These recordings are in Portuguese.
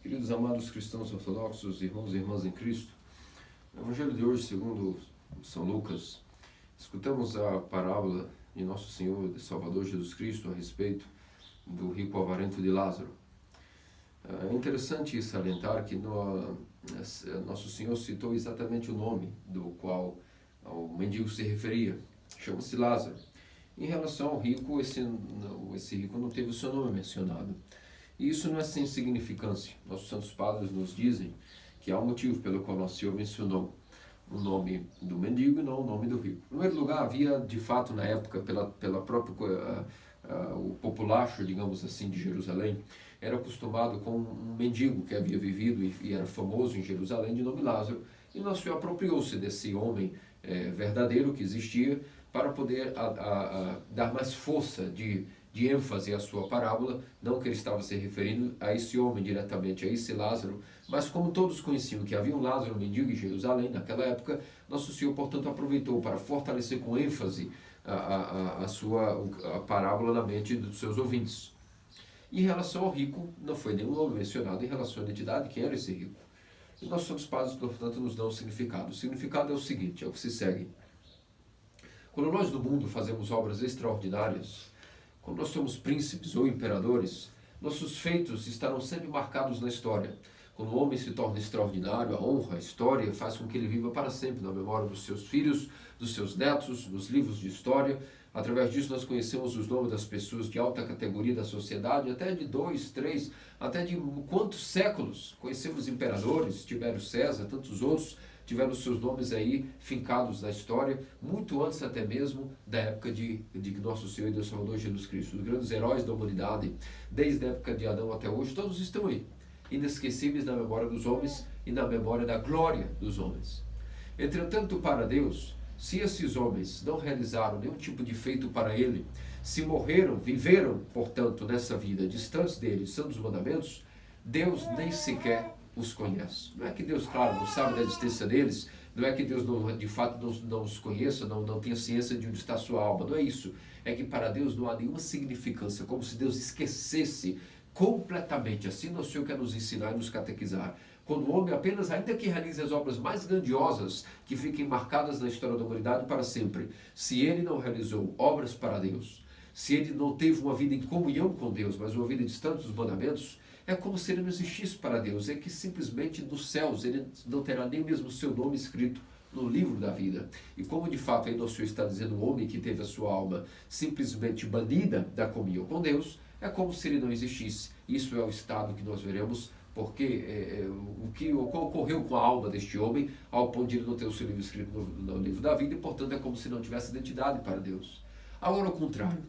Queridos amados cristãos ortodoxos, irmãos e irmãs em Cristo, no Evangelho de hoje, segundo São Lucas, escutamos a parábola de Nosso Senhor e Salvador Jesus Cristo a respeito do rico avarento de Lázaro. É interessante salientar que Nosso Senhor citou exatamente o nome do qual o mendigo se referia. Chama-se Lázaro. Em relação ao rico, esse rico não teve o seu nome mencionado. E isso não é sem significância. Nossos santos padres nos dizem que há um motivo pelo qual Nosso Senhor mencionou o nome do mendigo e não o nome do rico. Em primeiro lugar, havia de fato na época, pela própria o populacho, digamos assim, de Jerusalém, era acostumado com um mendigo que havia vivido e era famoso em Jerusalém, de nome Lázaro, e Nosso Senhor apropriou-se desse homem verdadeiro que existia para poder dar mais força de ênfase à sua parábola, não que ele estava se referindo a esse homem diretamente, a esse Lázaro, mas como todos conheciam que havia um Lázaro, um mendigo em Jerusalém naquela época, Nosso Senhor, portanto, aproveitou para fortalecer com ênfase a parábola na mente dos seus ouvintes. Em relação ao rico, não foi nenhum nome mencionado em relação à identidade, quem era esse rico. E nossos santos padres, portanto, nos dão o significado. O significado é o seguinte, é o que se segue. Quando nós no mundo fazemos obras extraordinárias, quando nós somos príncipes ou imperadores, nossos feitos estarão sempre marcados na história. Quando o homem se torna extraordinário, a honra, a história faz com que ele viva para sempre na memória dos seus filhos, dos seus netos, nos livros de história. Através disso nós conhecemos os nomes das pessoas de alta categoria da sociedade, até de 2, 3, até de quantos séculos. Conhecemos imperadores, Tibério César, tantos outros, tiveram seus nomes aí fincados na história, muito antes até mesmo da época de Nosso Senhor e Deus Salvador Jesus Cristo. Os grandes heróis da humanidade, desde a época de Adão até hoje, todos estão aí, inesquecíveis na memória dos homens e na memória da glória dos homens. Entretanto, para Deus, se esses homens não realizaram nenhum tipo de feito para Ele, se morreram, viveram, portanto, nessa vida, distantes dele, são dos mandamentos, Deus nem sequer os conhece. Não é que Deus, claro, não sabe da existência deles, não é que Deus de fato não os conheça, não tenha ciência de onde está a sua alma, não é isso. É que para Deus não há nenhuma significância, como se Deus esquecesse completamente. Assim Nosso Senhor quer nos ensinar e nos catequizar. Quando o homem apenas, ainda que realize as obras mais grandiosas, que fiquem marcadas na história da humanidade para sempre, se ele não realizou obras para Deus, se ele não teve uma vida em comunhão com Deus, mas uma vida distante dos mandamentos, é como se ele não existisse para Deus. É que simplesmente nos céus ele não terá nem mesmo o seu nome escrito no livro da vida. E como de fato aí Nosso Senhor está dizendo, o homem que teve a sua alma simplesmente banida da comunhão com Deus, é como se ele não existisse. Isso é o estado que nós veremos, porque o que ocorreu com a alma deste homem, ao ponto de ele não ter o seu livro escrito no livro da vida, e portanto é como se não tivesse identidade para Deus. Agora, ao contrário,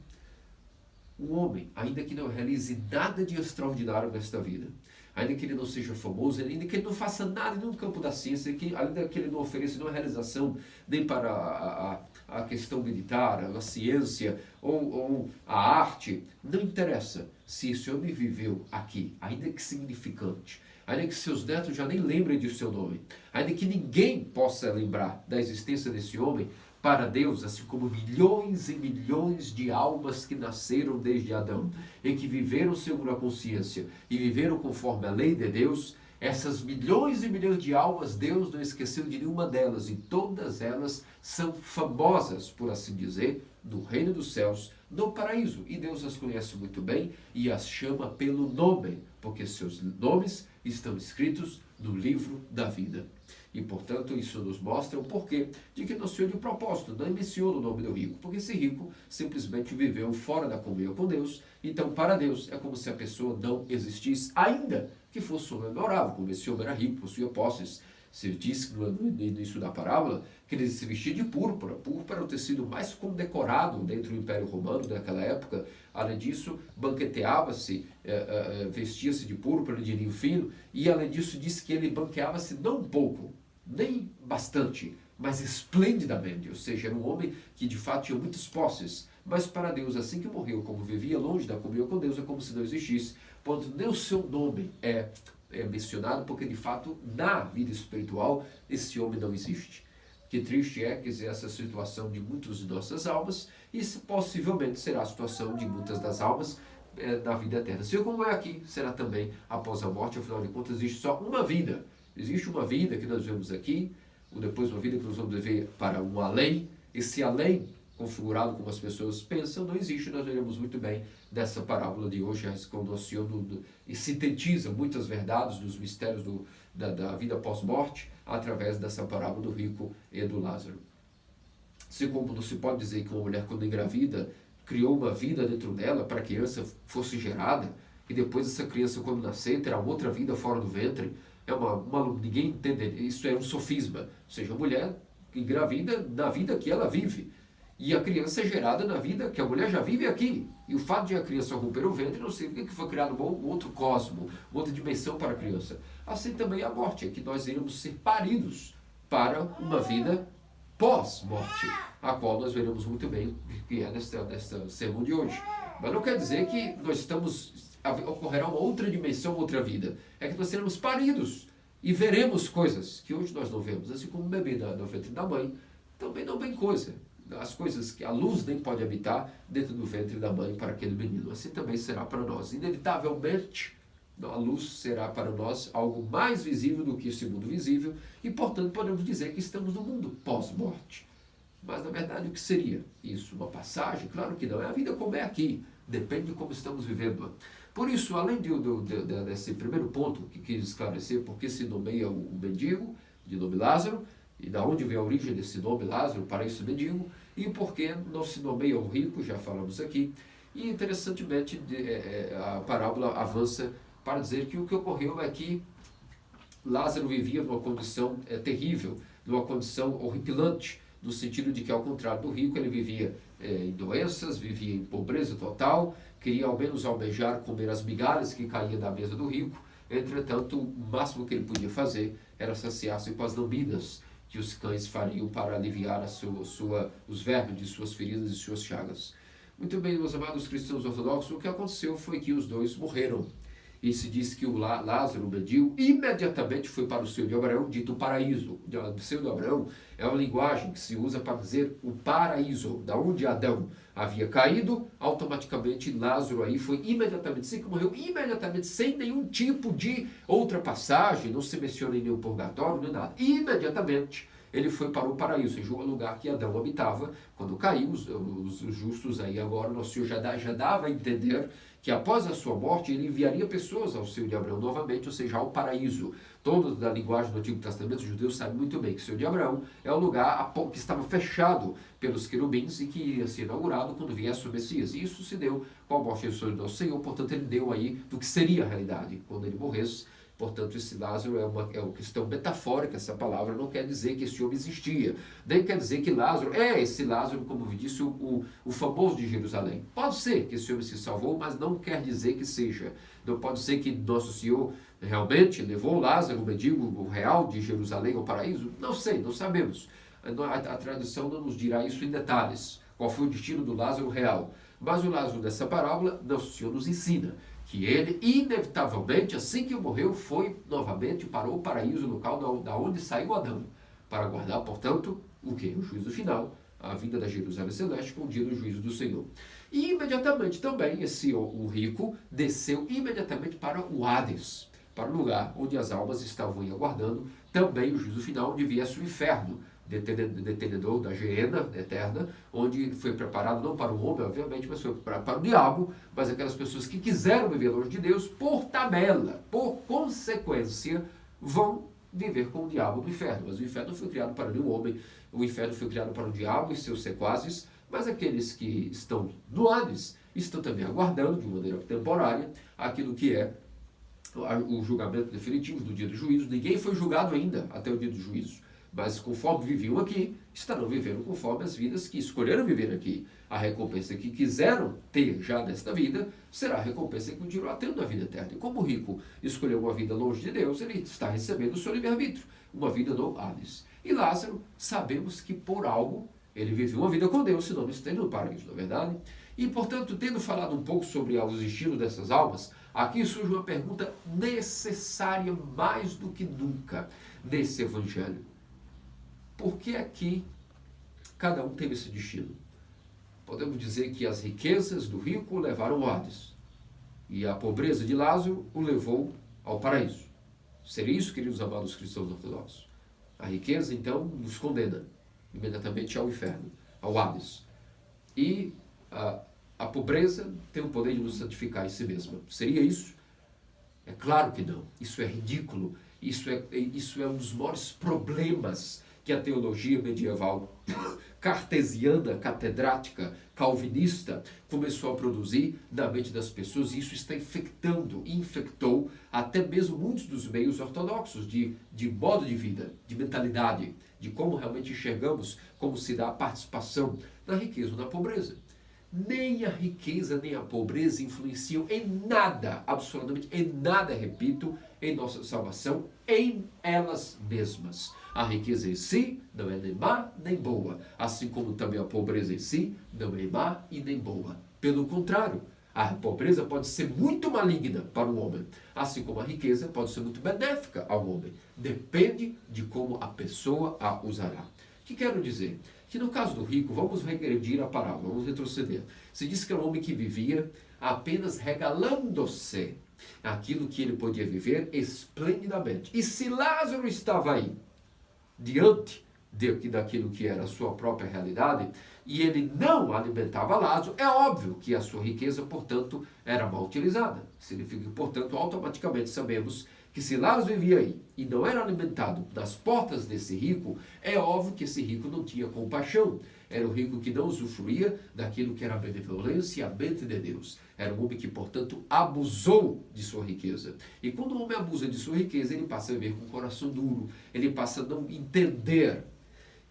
um homem, ainda que não realize nada de extraordinário nesta vida, ainda que ele não seja famoso, ainda que ele não faça nada no campo da ciência, ainda que ele não ofereça nenhuma realização nem para a questão militar, a ciência ou a arte, não interessa se esse homem viveu aqui, ainda que significante, ainda que seus netos já nem lembrem de seu nome, ainda que ninguém possa lembrar da existência desse homem, para Deus, assim como milhões e milhões de almas que nasceram desde Adão e que viveram segundo a consciência e viveram conforme a lei de Deus, essas milhões e milhões de almas, Deus não esqueceu de nenhuma delas, e todas elas são famosas, por assim dizer, no reino dos céus, no paraíso. E Deus as conhece muito bem e as chama pelo nome, porque seus nomes estão escritos no livro da vida. E, portanto, isso nos mostra o porquê de que Nosso Senhor, de propósito, não menciona o nome do rico, porque esse rico simplesmente viveu fora da comunhão com Deus. Então, para Deus, é como se a pessoa não existisse, ainda que fosse um memorável, como esse homem era rico, possuía posses. Se disse no início da parábola que ele se vestia de púrpura. Púrpura era o tecido mais condecorado dentro do Império Romano naquela época. Além disso, banqueteava-se, vestia-se de púrpura, de linho fino, e além disso disse que ele banqueava-se não um pouco, nem bastante, mas esplendidamente. Ou seja, era um homem que de fato tinha muitas posses, mas para Deus, assim que morreu, como vivia longe da comunhão com Deus, é como se não existisse. Ponto, nem o seu nome é mencionado, porque de fato na vida espiritual esse homem não existe. Que triste é, quer dizer, essa situação de muitas de nossas almas, e isso possivelmente será a situação de muitas das almas na vida eterna. Assim como é aqui, será também após a morte. Afinal de contas, existe só uma vida. Existe uma vida que nós vemos aqui, ou depois uma vida que nós vamos viver para um além. Esse além, configurado como as pessoas pensam, não existe. Nós veremos muito bem dessa parábola de hoje, quando o Senhor e sintetiza muitas verdades dos mistérios da vida pós-morte, através dessa parábola do rico e do Lázaro. Assim como não se pode dizer que uma mulher, quando engravida, criou uma vida dentro dela para que a criança fosse gerada, e depois essa criança, quando nascer, terá outra vida fora do ventre. Ninguém entende, isso é um sofisma. Ou seja, a mulher engravida na vida que ela vive, e a criança é gerada na vida que a mulher já vive aqui. E o fato de a criança romper o ventre não significa que foi criado um outro cosmo, uma outra dimensão para a criança. Assim também a morte, é que nós iremos ser paridos para uma vida pós-morte, a qual nós veremos muito bem que é nesta sermão de hoje. Mas não quer dizer que ocorrerá uma outra dimensão, outra vida. É que nós seremos paridos e veremos coisas que hoje nós não vemos. Assim como o bebê no ventre da mãe também não vem coisa. As coisas que a luz nem pode habitar dentro do ventre da mãe para aquele menino. Assim também será para nós. Inevitavelmente, a luz será para nós algo mais visível do que esse mundo visível e, portanto, podemos dizer que estamos no mundo pós-morte. Mas, na verdade, o que seria isso? Uma passagem? Claro que não. É a vida como é aqui. Depende de como estamos vivendo. Por isso, além desse primeiro ponto que quis esclarecer, por que se nomeia o mendigo, de nome Lázaro, e da onde vem a origem desse nome Lázaro, paraíso mendigo, e por que não se nomeia o rico, já falamos aqui. E, interessantemente, a parábola avança para dizer que o que ocorreu é que Lázaro vivia numa condição terrível, numa condição horripilante, no sentido de que, ao contrário do rico, ele vivia em doenças, vivia em pobreza total, queria ao menos almejar comer as migalhas que caíam da mesa do rico. Entretanto, o máximo que ele podia fazer era saciar-se com as lamidas que os cães fariam para aliviar os vermes de suas feridas e suas chagas. Muito bem, meus amados cristãos ortodoxos, o que aconteceu foi que os dois morreram. E se diz que o Lázaro, o mendigo, imediatamente foi para o seio de Abraão, dito paraíso. O seio de Abraão é uma linguagem que se usa para dizer o paraíso, da onde Adão havia caído. Automaticamente Lázaro aí foi imediatamente, assim que morreu, imediatamente, sem nenhum tipo de outra passagem, não se menciona em nenhum purgatório, nem nada. Imediatamente ele foi para o paraíso, ou seja, o lugar que Adão habitava quando caiu. Os justos aí agora, nosso Senhor já dava a entender que após a sua morte ele enviaria pessoas ao seio de Abraão novamente, ou seja, ao paraíso. Todos da linguagem do Antigo Testamento, os judeus sabem muito bem que o seio de Abraão é o lugar que estava fechado pelos querubins e que iria ser inaugurado quando viesse o Messias. E isso se deu com a morte do nosso Senhor, portanto ele deu aí do que seria a realidade quando ele morresse. Portanto, esse Lázaro é uma questão metafórica. Essa palavra não quer dizer que esse homem existia. Nem quer dizer que Lázaro é esse Lázaro, como eu disse, o famoso de Jerusalém. Pode ser que esse homem se salvou, mas não quer dizer que seja. Não pode ser que nosso Senhor realmente levou Lázaro, o mendigo real de Jerusalém, ao paraíso. Não sei, não sabemos. A tradição não nos dirá isso em detalhes. Qual foi o destino do Lázaro real. Mas o Lázaro dessa parábola, nosso Senhor nos ensina que ele, inevitavelmente, assim que morreu, foi novamente para o paraíso, local da onde saiu Adão, para aguardar, portanto, o quê? O juízo final, a vinda da Jerusalém Celeste com o dia do juízo do Senhor. E imediatamente também, o rico desceu imediatamente para o Hades, para o lugar onde as almas estavam aguardando também o juízo final, onde viesse o inferno, detenedor da geena eterna, onde foi preparado não para o homem, obviamente, mas foi para o diabo, mas aquelas pessoas que quiseram viver longe de Deus, por tabela, por consequência, vão viver com o diabo no inferno. Mas o inferno não foi criado para nenhum homem, o inferno foi criado para o diabo e seus sequazes, mas aqueles que estão no Hades estão também aguardando, de maneira temporária, aquilo que é o julgamento definitivo do dia do juízo. Ninguém foi julgado ainda até o dia do juízo. Mas conforme viviam aqui, estarão vivendo conforme as vidas que escolheram viver aqui. A recompensa que quiseram ter já nesta vida, será a recompensa que continuará tendo na vida eterna. E como o rico escolheu uma vida longe de Deus, ele está recebendo o seu livre-arbítrio, uma vida no Hades. E Lázaro, sabemos que por algo, ele viveu uma vida com Deus, senão não estaria no paraíso, não é verdade? E, portanto, tendo falado um pouco sobre o destino dessas almas, aqui surge uma pergunta necessária mais do que nunca nesse evangelho. Por que aqui cada um teve esse destino? Podemos dizer que as riquezas do rico levaram ao Hades. E a pobreza de Lázaro o levou ao paraíso. Seria isso, queridos amados cristãos ortodoxos. A riqueza, então, nos condena imediatamente ao inferno, ao Hades. E a pobreza tem o poder de nos santificar em si mesma. Seria isso? É claro que não. Isso é ridículo. Isso é um dos maiores problemas que a teologia medieval cartesiana, catedrática, calvinista começou a produzir na mente das pessoas, e isso está infectou até mesmo muitos dos meios ortodoxos de modo de vida, de mentalidade, de como realmente enxergamos como se dá a participação na riqueza ou na pobreza. Nem a riqueza nem a pobreza influenciam em nada, absolutamente em nada, repito, em nossa salvação, em elas mesmas. A riqueza em si não é nem má nem boa, assim como também a pobreza em si não é má e nem boa. Pelo contrário, a pobreza pode ser muito maligna para o homem, assim como a riqueza pode ser muito benéfica ao homem. Depende de como a pessoa a usará. O que quero dizer? Que no caso do rico, vamos regredir a parábola, vamos retroceder. Se diz que é um homem que vivia apenas regalando-se aquilo que ele podia viver esplendidamente. E se Lázaro estava aí, diante daquilo que era a sua própria realidade, e ele não alimentava Lázaro, é óbvio que a sua riqueza, portanto, era mal utilizada. Significa que, portanto, automaticamente sabemos que se Lázaro vivia aí e não era alimentado nas portas desse rico, é óbvio que esse rico não tinha compaixão. Era o rico que não usufruía daquilo que era a benevolência e a mente de Deus. Era um homem que, portanto, abusou de sua riqueza. E quando o homem abusa de sua riqueza, ele passa a viver com o coração duro. Ele passa a não entender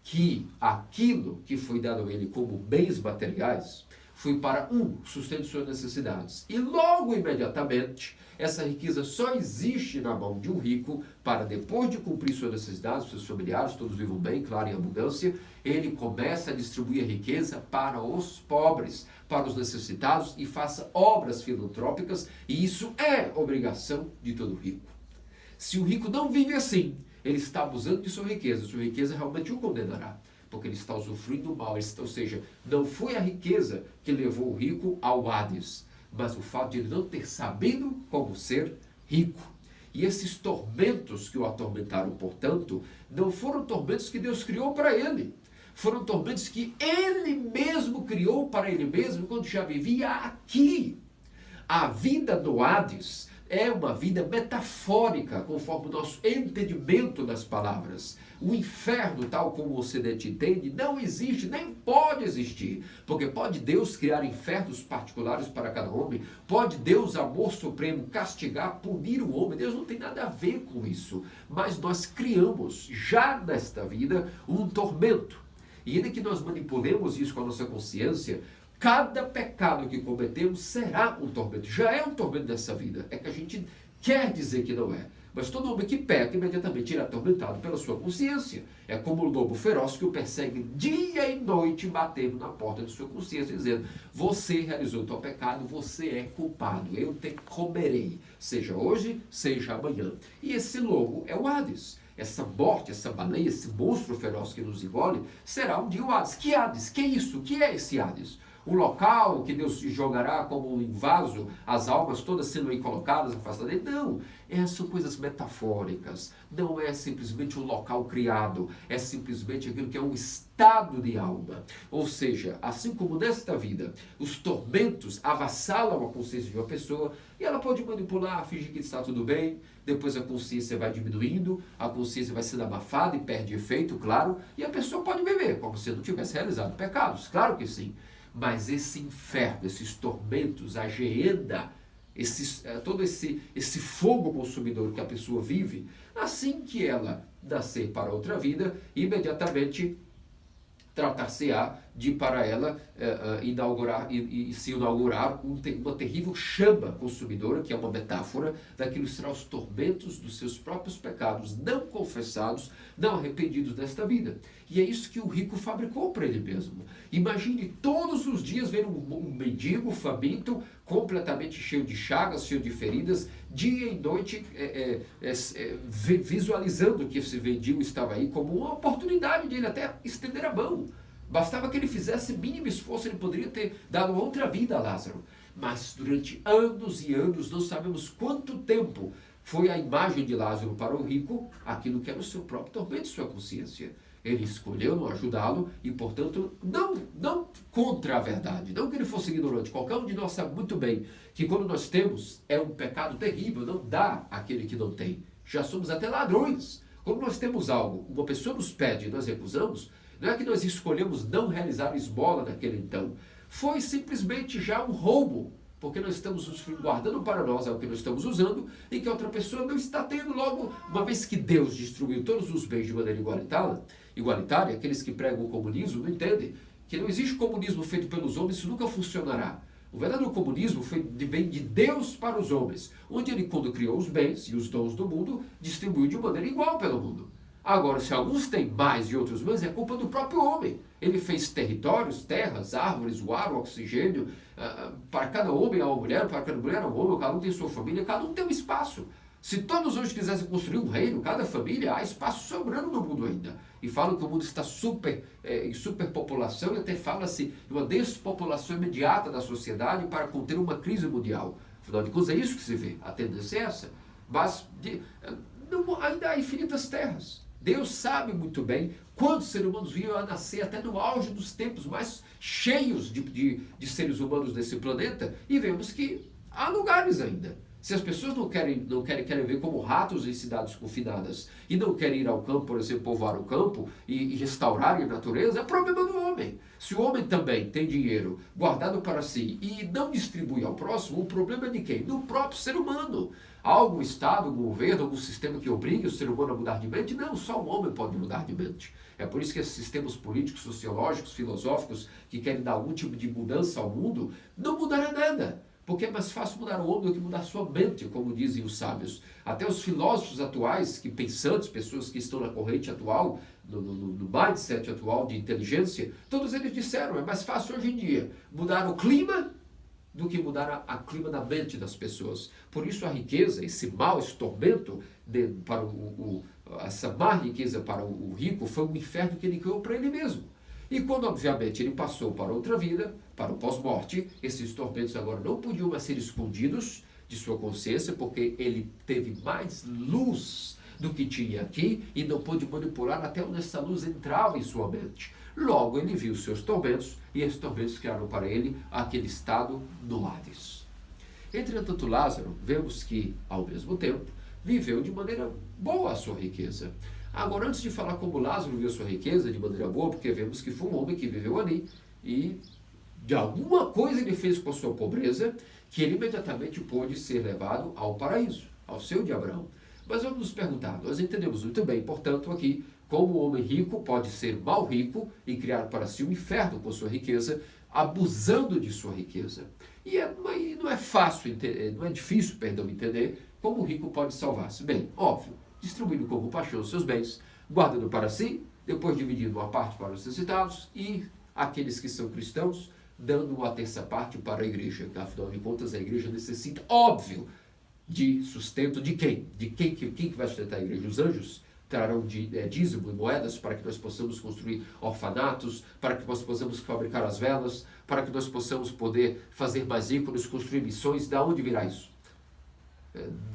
que aquilo que foi dado a ele como bens materiais foi para o sustento de suas necessidades. E logo, imediatamente, essa riqueza só existe na mão de um rico para, depois de cumprir suas necessidades, seus familiares, todos vivam bem, claro, em abundância, ele começa a distribuir a riqueza para os pobres, para os necessitados, e faça obras filantrópicas, e isso é obrigação de todo rico. Se o rico não vive assim, ele está abusando de sua riqueza realmente o condenará, porque ele está usufruindo mal, ou seja, não foi a riqueza que levou o rico ao Hades, mas o fato de ele não ter sabido como ser rico. E esses tormentos que o atormentaram, portanto, não foram tormentos que Deus criou para ele. Foram tormentos que ele mesmo criou para ele mesmo quando já vivia aqui. A vida no Hades é uma vida metafórica, conforme o nosso entendimento das palavras. O inferno, tal como o Ocidente entende, não existe, nem pode existir. Porque pode Deus criar infernos particulares para cada homem? Pode Deus, amor supremo, castigar, punir o homem? Deus não tem nada a ver com isso. Mas nós criamos, já nesta vida, um tormento. E ainda que nós manipulemos isso com a nossa consciência, cada pecado que cometemos será um tormento. Já é um tormento dessa vida. É que a gente quer dizer que não é. Mas todo homem que peca, imediatamente irá atormentado pela sua consciência. É como o lobo feroz que o persegue dia e noite, batendo na porta de sua consciência, dizendo: você realizou o teu pecado, você é culpado, eu te comerei, seja hoje, seja amanhã. E esse lobo é o Hades. Essa morte, essa baleia, esse monstro feroz que nos engole, será um dia o Hades. Que Hades? Que isso? O que é esse Hades? O local que Deus jogará como um vaso, as almas todas sendo aí colocadas, afastadas dele? Não, são coisas metafóricas. Não é simplesmente um local criado, é simplesmente aquilo que é um estado de alma. Ou seja, assim como nesta vida, os tormentos avassalam a consciência de uma pessoa, e ela pode manipular, fingir que está tudo bem, depois a consciência vai diminuindo, a consciência vai sendo abafada e perde efeito, claro, e a pessoa pode viver como se não tivesse realizado pecados, claro que sim. Mas esse inferno, esses tormentos, a geenda, todo esse fogo consumidor que a pessoa vive, assim que ela nascer para outra vida, imediatamente tratar-se-á de para ela se inaugurar uma terrível chama consumidora, que é uma metáfora daquilo que serão os tormentos dos seus próprios pecados não confessados, não arrependidos nesta vida. E é isso que o rico fabricou para ele mesmo. Imagine todos os dias ver um mendigo faminto, completamente cheio de chagas, cheio de feridas, dia e noite visualizando que esse mendigo estava aí como uma oportunidade de ele até estender a mão. Bastava que ele fizesse mínimo esforço, ele poderia ter dado outra vida a Lázaro. Mas durante anos e anos, não sabemos quanto tempo, foi a imagem de Lázaro para o rico aquilo que era o seu próprio tormento, sua consciência. Ele escolheu não ajudá-lo e, portanto, não contra a verdade, não que ele fosse ignorante. Qualquer um de nós sabe muito bem que quando nós temos, é um pecado terrível, não dá àquele que não tem. Já somos até ladrões. Quando nós temos algo, uma pessoa nos pede e nós recusamos, não é que nós escolhemos não realizar esmola naquele então. Foi simplesmente já um roubo, porque nós estamos guardando para nós algo que nós estamos usando e que a outra pessoa não está tendo. Logo, uma vez que Deus destruiu todos os bens de maneira igualitária, aqueles que pregam o comunismo não entendem que não existe comunismo feito pelos homens, isso nunca funcionará. O verdadeiro comunismo vem de Deus para os homens, onde ele, quando criou os bens e os dons do mundo, distribuiu de maneira igual pelo mundo. Agora, se alguns têm mais e outros menos, é culpa do próprio homem. Ele fez territórios, terras, árvores, o ar, o oxigênio, para cada homem há uma mulher, para cada mulher há um homem, cada um tem sua família, cada um tem um espaço. Se todos hoje quisessem construir um reino, cada família, há espaço sobrando no mundo ainda. E falam que o mundo está em superpopulação e até fala-se de uma despopulação imediata da sociedade para conter uma crise mundial. Afinal de contas, é isso que se vê. A tendência é essa. Mas ainda há infinitas terras. Deus sabe muito bem quantos seres humanos vinham a nascer até no auge dos tempos mais cheios de seres humanos nesse planeta, e vemos que há lugares ainda. Se as pessoas querem ver como ratos em cidades confinadas e não querem ir ao campo, por exemplo, povoar o campo e restaurarem a natureza, é problema do homem. Se o homem também tem dinheiro guardado para si e não distribui ao próximo, o problema é de quem? Do próprio ser humano. Há algum Estado, algum governo, algum sistema que obrigue o ser humano a mudar de mente? Não, só o homem pode mudar de mente. É por isso que esses sistemas políticos, sociológicos, filosóficos, que querem dar algum tipo de mudança ao mundo, não mudará nada. Porque é mais fácil mudar o homem do que mudar sua mente, como dizem os sábios. Até os filósofos atuais, que pensantes, pessoas que estão na corrente atual, no mindset atual de inteligência, todos eles disseram, é mais fácil hoje em dia mudar o clima do que mudar a clima da mente das pessoas. Por isso a riqueza, esse mal, esse tormento, essa má riqueza para o rico, foi um inferno que ele criou para ele mesmo. E quando, obviamente, ele passou para outra vida, para o pós-morte, esses tormentos agora não podiam mais ser escondidos de sua consciência, porque ele teve mais luz do que tinha aqui e não pôde manipular até onde essa luz entrava em sua mente. Logo, ele viu seus tormentos e esses tormentos criaram para ele aquele estado no Hades. Entretanto, Lázaro, vemos que, ao mesmo tempo, viveu de maneira boa a sua riqueza. Agora, antes de falar como Lázaro viu sua riqueza de maneira boa, porque vemos que foi um homem que viveu ali e de alguma coisa ele fez com a sua pobreza, que ele imediatamente pôde ser levado ao paraíso, ao seio de Abraão. Mas vamos nos perguntar, nós entendemos muito bem, portanto, aqui, como o homem rico pode ser mal rico e criar para si um inferno com sua riqueza, abusando de sua riqueza. E não é fácil, não é difícil, entender como o rico pode salvar-se. Bem, óbvio, distribuindo com compaixão os seus bens, guardando para si, depois dividindo uma parte para os necessitados e aqueles que são cristãos, dando uma terça parte para a igreja. Afinal de contas, a igreja necessita, óbvio, de sustento de quem? De quem que vai sustentar a igreja? Os anjos trarão dízimo e moedas para que nós possamos construir orfanatos, para que nós possamos fabricar as velas, para que nós possamos poder fazer mais ícones, construir missões. Da onde virá isso?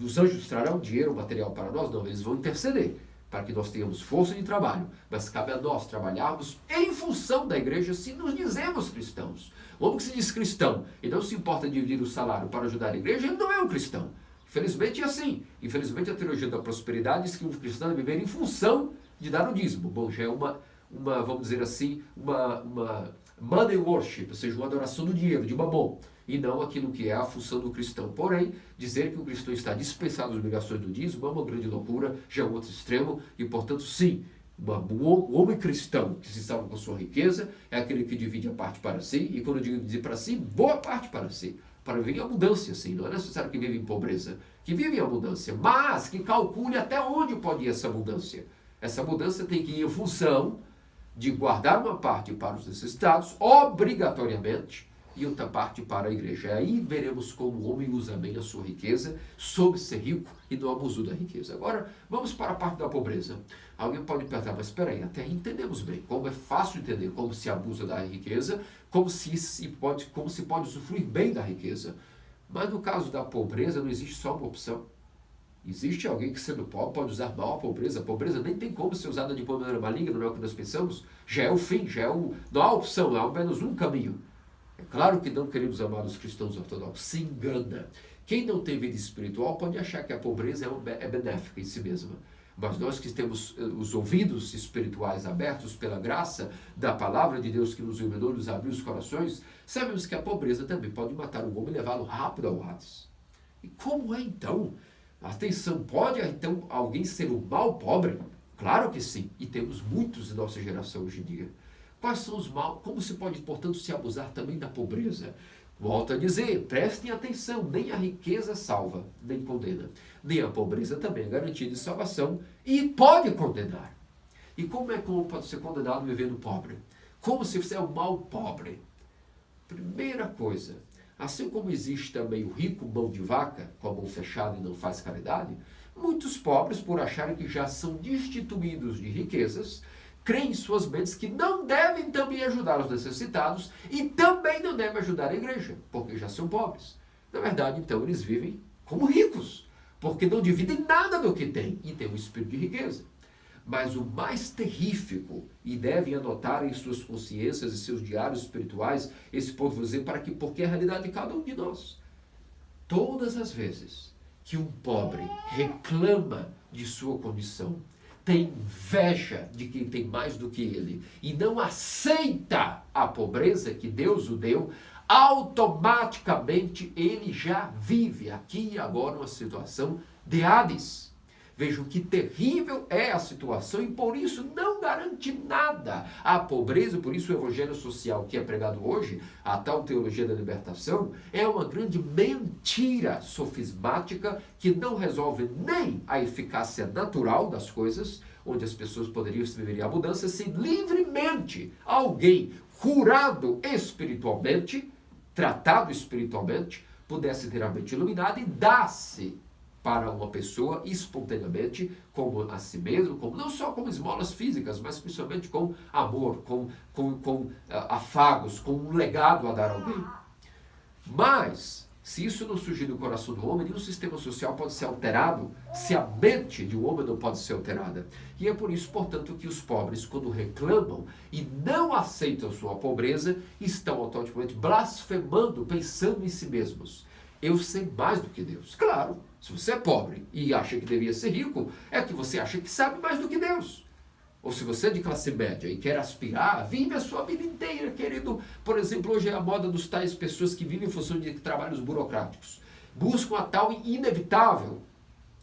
Os anjos trarão dinheiro, material para nós? Não, eles vão interceder para que nós tenhamos força de trabalho, mas cabe a nós trabalharmos em função da igreja se nos dizemos cristãos. O homem que se diz cristão e não se importa de dividir o salário para ajudar a igreja, ele não é um cristão. Infelizmente é assim. Infelizmente a teologia da prosperidade diz que um cristão deve viver em função de dar o dízimo. Bom, já é uma vamos dizer assim, uma money worship, ou seja, uma adoração do dinheiro, de mamon, e não aquilo que é a função do cristão. Porém, dizer que o cristão está dispensado das obrigações do dízimo é uma grande loucura, já é um outro extremo, e portanto, sim, o homem cristão que se salva com sua riqueza é aquele que divide a parte para si, e quando eu digo dividir para si, boa parte para si, para viver em abundância, sim, não é necessário que viva em pobreza, que vive em abundância, mas que calcule até onde pode ir essa abundância. Essa abundância tem que ir em função de guardar uma parte para os necessitados, obrigatoriamente, e outra parte para a igreja. Aí veremos como o homem usa bem a sua riqueza, soube ser rico e não abusou da riqueza. Agora, vamos para a parte da pobreza. Alguém pode perguntar, mas espera aí, até aí entendemos bem como é fácil entender como se abusa da riqueza, como se pode usufruir bem da riqueza. Mas no caso da pobreza não existe só uma opção. Existe alguém que, sendo pobre, pode usar mal a pobreza. A pobreza nem tem como ser usada de maneira maligna, não é o que nós pensamos. Já é o fim, não há opção, há ao menos um caminho. É claro que não, queridos amados cristãos ortodoxos, se engana. Quem não tem vida espiritual pode achar que a pobreza é benéfica em si mesma. Mas nós que temos os ouvidos espirituais abertos pela graça da palavra de Deus que nos iluminou, nos abriu os corações, sabemos que a pobreza também pode matar o homem e levá-lo rápido ao Hades. E como é então? Atenção, pode então alguém ser um mau pobre? Claro que sim, e temos muitos em nossa geração hoje em dia. Quais são os maus? Como se pode, portanto, se abusar também da pobreza? Volto a dizer, prestem atenção, nem a riqueza salva, nem condena. Nem a pobreza também é garantia de salvação e pode condenar. E como pode ser condenado vivendo pobre? Como se você é um mau pobre? Primeira coisa, assim como existe também o rico mão de vaca, com a mão fechada e não faz caridade, muitos pobres, por acharem que já são destituídos de riquezas, creem em suas mentes que não devem também ajudar os necessitados e também não devem ajudar a igreja, porque já são pobres. Na verdade, então, eles vivem como ricos, porque não dividem nada do que têm e têm um espírito de riqueza. Mas o mais terrífico, e devem anotar em suas consciências e seus diários espirituais, esse ponto vou dizer, porque é a realidade de cada um de nós. Todas as vezes que um pobre reclama de sua condição, tem inveja de quem tem mais do que ele, e não aceita a pobreza que Deus o deu, automaticamente ele já vive aqui e agora uma situação de Hades. Vejam que terrível é a situação e por isso não garante nada. A pobreza, por isso o evangelho social que é pregado hoje, a tal teologia da libertação, é uma grande mentira sofismática que não resolve nem a eficácia natural das coisas, onde as pessoas poderiam viver a mudança se livremente alguém curado espiritualmente, tratado espiritualmente, pudesse ter a mente iluminada e dar-se para uma pessoa espontaneamente, como a si mesmo, não só como esmolas físicas, mas principalmente com amor, com afagos, com um legado a dar a alguém. Mas, se isso não surgir do coração do homem, nenhum sistema social pode ser alterado se a mente de um homem não pode ser alterada. E é por isso, portanto, que os pobres, quando reclamam e não aceitam sua pobreza, estão automaticamente blasfemando, pensando em si mesmos. Eu sei mais do que Deus. Claro, se você é pobre e acha que devia ser rico, é que você acha que sabe mais do que Deus. Ou se você é de classe média e quer aspirar, vive a sua vida inteira querendo, por exemplo, hoje é a moda dos tais pessoas que vivem em função de trabalhos burocráticos. Buscam a tal inevitável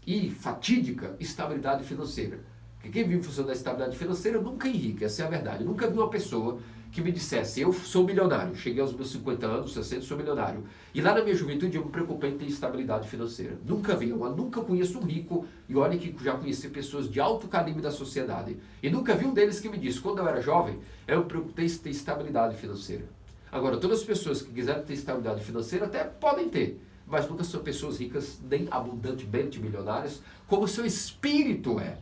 e fatídica estabilidade financeira. Porque quem vive em função da estabilidade financeira nunca enriquece, essa é a verdade. Eu nunca vi uma pessoa que me dissesse, eu sou milionário, cheguei aos meus 50 anos, 60, sou milionário. E lá na minha juventude eu me preocupei em ter estabilidade financeira. Nunca vi, eu nunca conheço um rico, e olha que já conheci pessoas de alto calibre da sociedade. E nunca vi um deles que me disse, quando eu era jovem, eu me preocupei em ter estabilidade financeira. Agora, todas as pessoas que quiserem ter estabilidade financeira até podem ter, mas nunca são pessoas ricas, nem abundantemente milionárias, como o seu espírito é.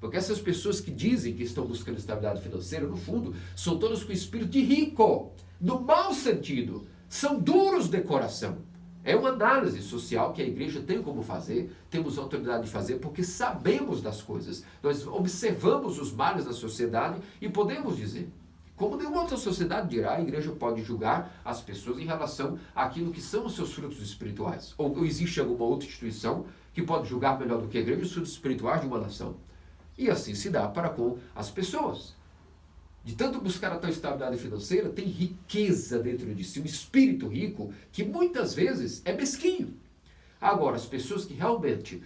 Porque essas pessoas que dizem que estão buscando estabilidade financeira, no fundo, são todas com espírito de rico, no mau sentido. São duros de coração. É uma análise social que a igreja tem como fazer, temos autoridade de fazer, porque sabemos das coisas. Nós observamos os males da sociedade e podemos dizer. Como nenhuma outra sociedade dirá, a igreja pode julgar as pessoas em relação àquilo que são os seus frutos espirituais. Ou existe alguma outra instituição que pode julgar melhor do que a igreja os frutos espirituais de uma nação. E assim se dá para com as pessoas. De tanto buscar a tal estabilidade financeira, tem riqueza dentro de si, um espírito rico, que muitas vezes é mesquinho. Agora, as pessoas que realmente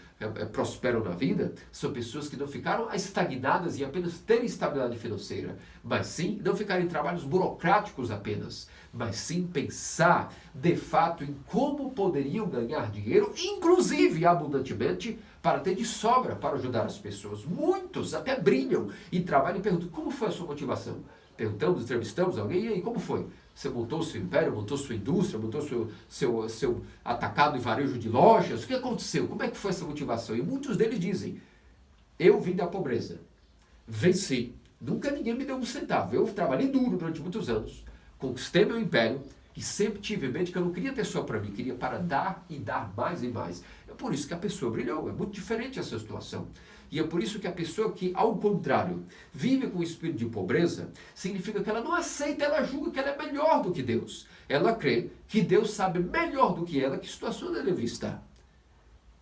prosperam na vida, são pessoas que não ficaram estagnadas em apenas ter estabilidade financeira, mas sim não ficarem em trabalhos burocráticos apenas, mas sim pensar, de fato, em como poderiam ganhar dinheiro, inclusive abundantemente, para ter de sobra para ajudar as pessoas. Muitos até brilham e trabalham e perguntam, como foi a sua motivação? Perguntamos, entrevistamos alguém, e aí, como foi? Você montou o seu império, montou sua indústria, montou seu atacado e varejo de lojas? O que aconteceu? Como é que foi essa motivação? E muitos deles dizem, eu vim da pobreza, venci, nunca ninguém me deu um centavo, eu trabalhei duro durante muitos anos, conquistei meu império, e sempre tive em mente que eu não queria ter só para mim, queria para dar e dar mais e mais. É por isso que a pessoa brilhou, é muito diferente essa situação. E é por isso que a pessoa que, ao contrário, vive com o espírito de pobreza, significa que ela não aceita, ela julga que ela é melhor do que Deus. Ela crê que Deus sabe melhor do que ela que situação ela deve estar.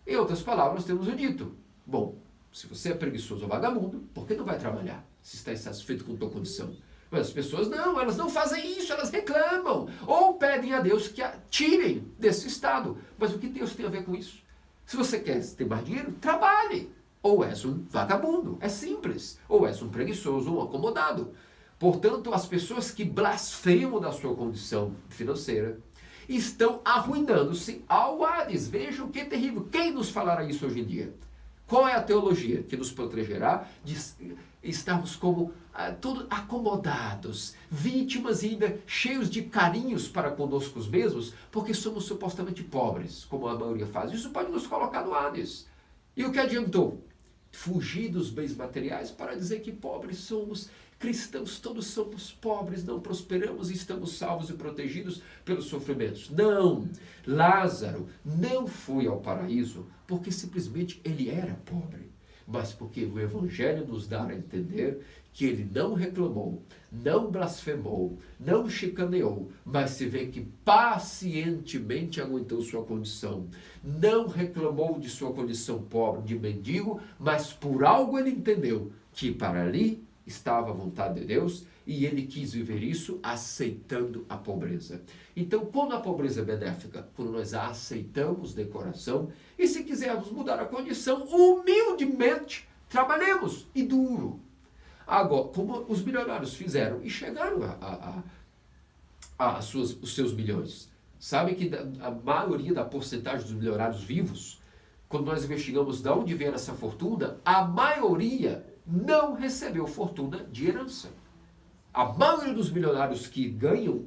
Em outras palavras, temos o dito, bom, se você é preguiçoso ou vagabundo, por que não vai trabalhar, se está insatisfeito com a tua condição? Mas as pessoas não, elas não fazem isso, elas reclamam. Ou pedem a Deus que a tirem desse estado. Mas o que Deus tem a ver com isso? Se você quer ter mais dinheiro, trabalhe. Ou és um vagabundo, é simples. Ou és um preguiçoso, um acomodado. Portanto, as pessoas que blasfemam da sua condição financeira estão arruinando-se ao Hades. Vejam que terrível. Quem nos falará isso hoje em dia? Qual é a teologia que nos protegerá de estarmos como todos acomodados, vítimas e ainda cheios de carinhos para conosco mesmos, porque somos supostamente pobres, como a maioria faz? Isso pode nos colocar no Hades. E o que adiantou? Fugir dos bens materiais para dizer que pobres somos, cristãos todos somos pobres, não prosperamos e estamos salvos e protegidos pelos sofrimentos. Não! Lázaro não foi ao paraíso porque simplesmente ele era pobre, mas porque o Evangelho nos dá a entender que ele não reclamou, não blasfemou, não chicaneou, mas se vê que pacientemente aguentou sua condição. Não reclamou de sua condição pobre, de mendigo, mas por algo ele entendeu que para ali estava a vontade de Deus e ele quis viver isso aceitando a pobreza. Então, quando a pobreza é benéfica? Quando nós a aceitamos de coração e se quisermos mudar a condição, humildemente trabalhemos e duro. Agora, como os milionários fizeram e chegaram os seus milhões. Sabe que a maioria da porcentagem dos milionários vivos, quando nós investigamos de onde vem essa fortuna, a maioria não recebeu fortuna de herança. A maioria dos milionários que ganham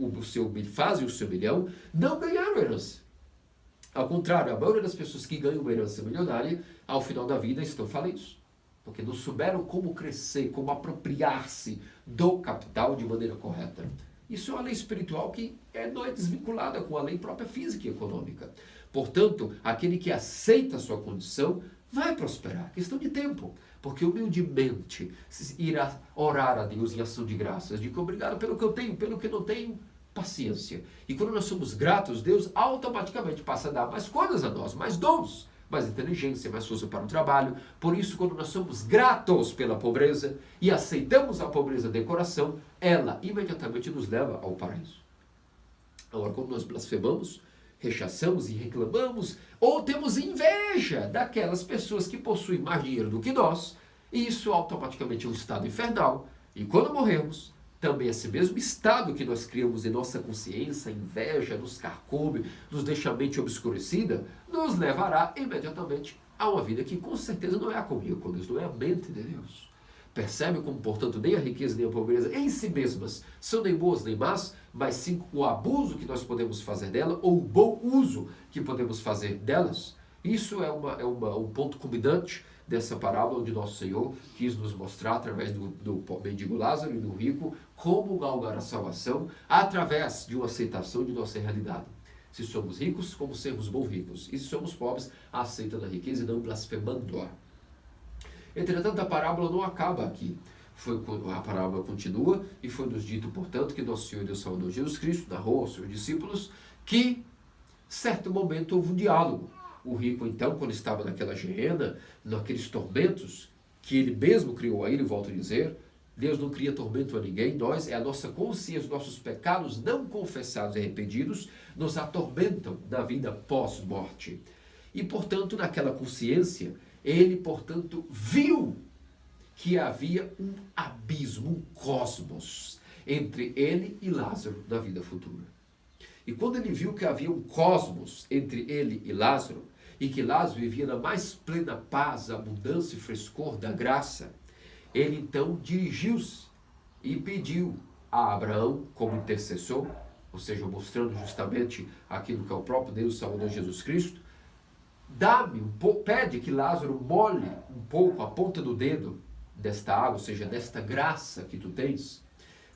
fazem o seu milhão, não ganharam herança. Ao contrário, a maioria das pessoas que ganham uma herança milionária, ao final da vida estão falentes. Porque não souberam como crescer, como apropriar-se do capital de maneira correta. Isso é uma lei espiritual que não é desvinculada com a lei própria física e econômica. Portanto, aquele que aceita a sua condição vai prosperar. Questão de tempo. Porque humildemente irá orar a Deus em ação de graças. Digo obrigado pelo que eu tenho, pelo que não tenho, paciência. E quando nós somos gratos, Deus automaticamente passa a dar mais coisas a nós, mais dons, mais inteligência, mais força para o trabalho. Por isso, quando nós somos gratos pela pobreza e aceitamos a pobreza de coração, ela imediatamente nos leva ao paraíso. Agora, quando nós blasfemamos, rechaçamos e reclamamos, ou temos inveja daquelas pessoas que possuem mais dinheiro do que nós, isso automaticamente é um estado infernal. E quando morremos, também esse mesmo estado que nós criamos em nossa consciência, inveja, nos carcome, nos deixa a mente obscurecida, nos levará imediatamente a uma vida que com certeza não é a comunhão com Deus, não é a mente de Deus. Percebe como, portanto, nem a riqueza nem a pobreza em si mesmas são nem boas nem más, mas sim o abuso que nós podemos fazer dela ou o bom uso que podemos fazer delas. Isso é um ponto culminante dessa parábola onde nosso Senhor quis nos mostrar, através do mendigo Lázaro e do rico, como galgar a salvação através de uma aceitação de nossa realidade. Se somos ricos, como sermos bons ricos. E se somos pobres, aceitando a riqueza e não blasfemando-a. Entretanto, a parábola não acaba aqui. A parábola continua e foi nos dito, portanto, que nosso Senhor e Deus Salvador Jesus Cristo narrou aos seus discípulos que, certo momento, houve um diálogo. O rico, então, quando estava naquela geena, naqueles tormentos, que ele mesmo criou a ele, volto a dizer, Deus não cria tormento a ninguém, é a nossa consciência, os nossos pecados não confessados e arrependidos, nos atormentam na vida pós-morte. E, portanto, naquela consciência, ele, portanto, viu que havia um abismo, um cosmos, entre ele e Lázaro na vida futura. E quando ele viu que havia um cosmos entre ele e Lázaro, e que Lázaro vivia na mais plena paz, abundância e frescor da graça, ele então dirigiu-se e pediu a Abraão como intercessor, ou seja, mostrando justamente aquilo que é o próprio Deus, o Salvador Jesus Cristo. Dá-me um pouco, pede que Lázaro molhe um pouco a ponta do dedo desta água, ou seja, desta graça que tu tens,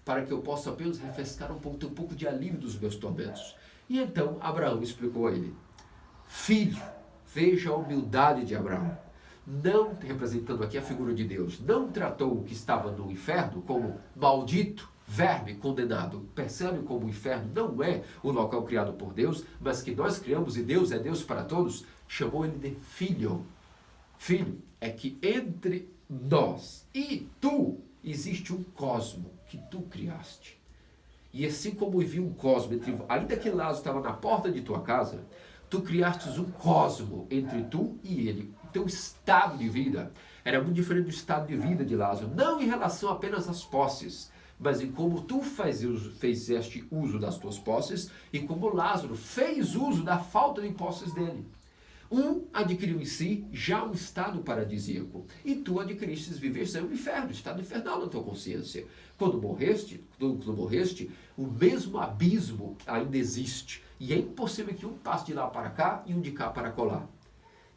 para que eu possa apenas refrescar um pouco, ter um pouco de alívio dos meus tormentos. E então Abraão explicou a ele: filho, veja a humildade de Abraão. Não, representando aqui a figura de Deus, não tratou o que estava no inferno como maldito, verme, condenado. Percebe como o inferno não é o local criado por Deus, mas que nós criamos e Deus é Deus para todos. Chamou ele de filho. Filho, é que entre nós e tu existe um cosmo que tu criaste. E assim como havia um cosmo, ainda que Lázaro estava na porta de tua casa, tu criastes um cosmo entre tu e ele. O teu estado de vida era muito diferente do estado de vida de Lázaro. Não em relação apenas às posses, mas em como tu fizeste uso das tuas posses e como Lázaro fez uso da falta de posses dele. Um adquiriu em si já um estado paradisíaco, e tu adquiriste viver sem o inferno, estado infernal na tua consciência. Quando morreste, o mesmo abismo ainda existe, e é impossível que um passe de lá para cá e um de cá para colar.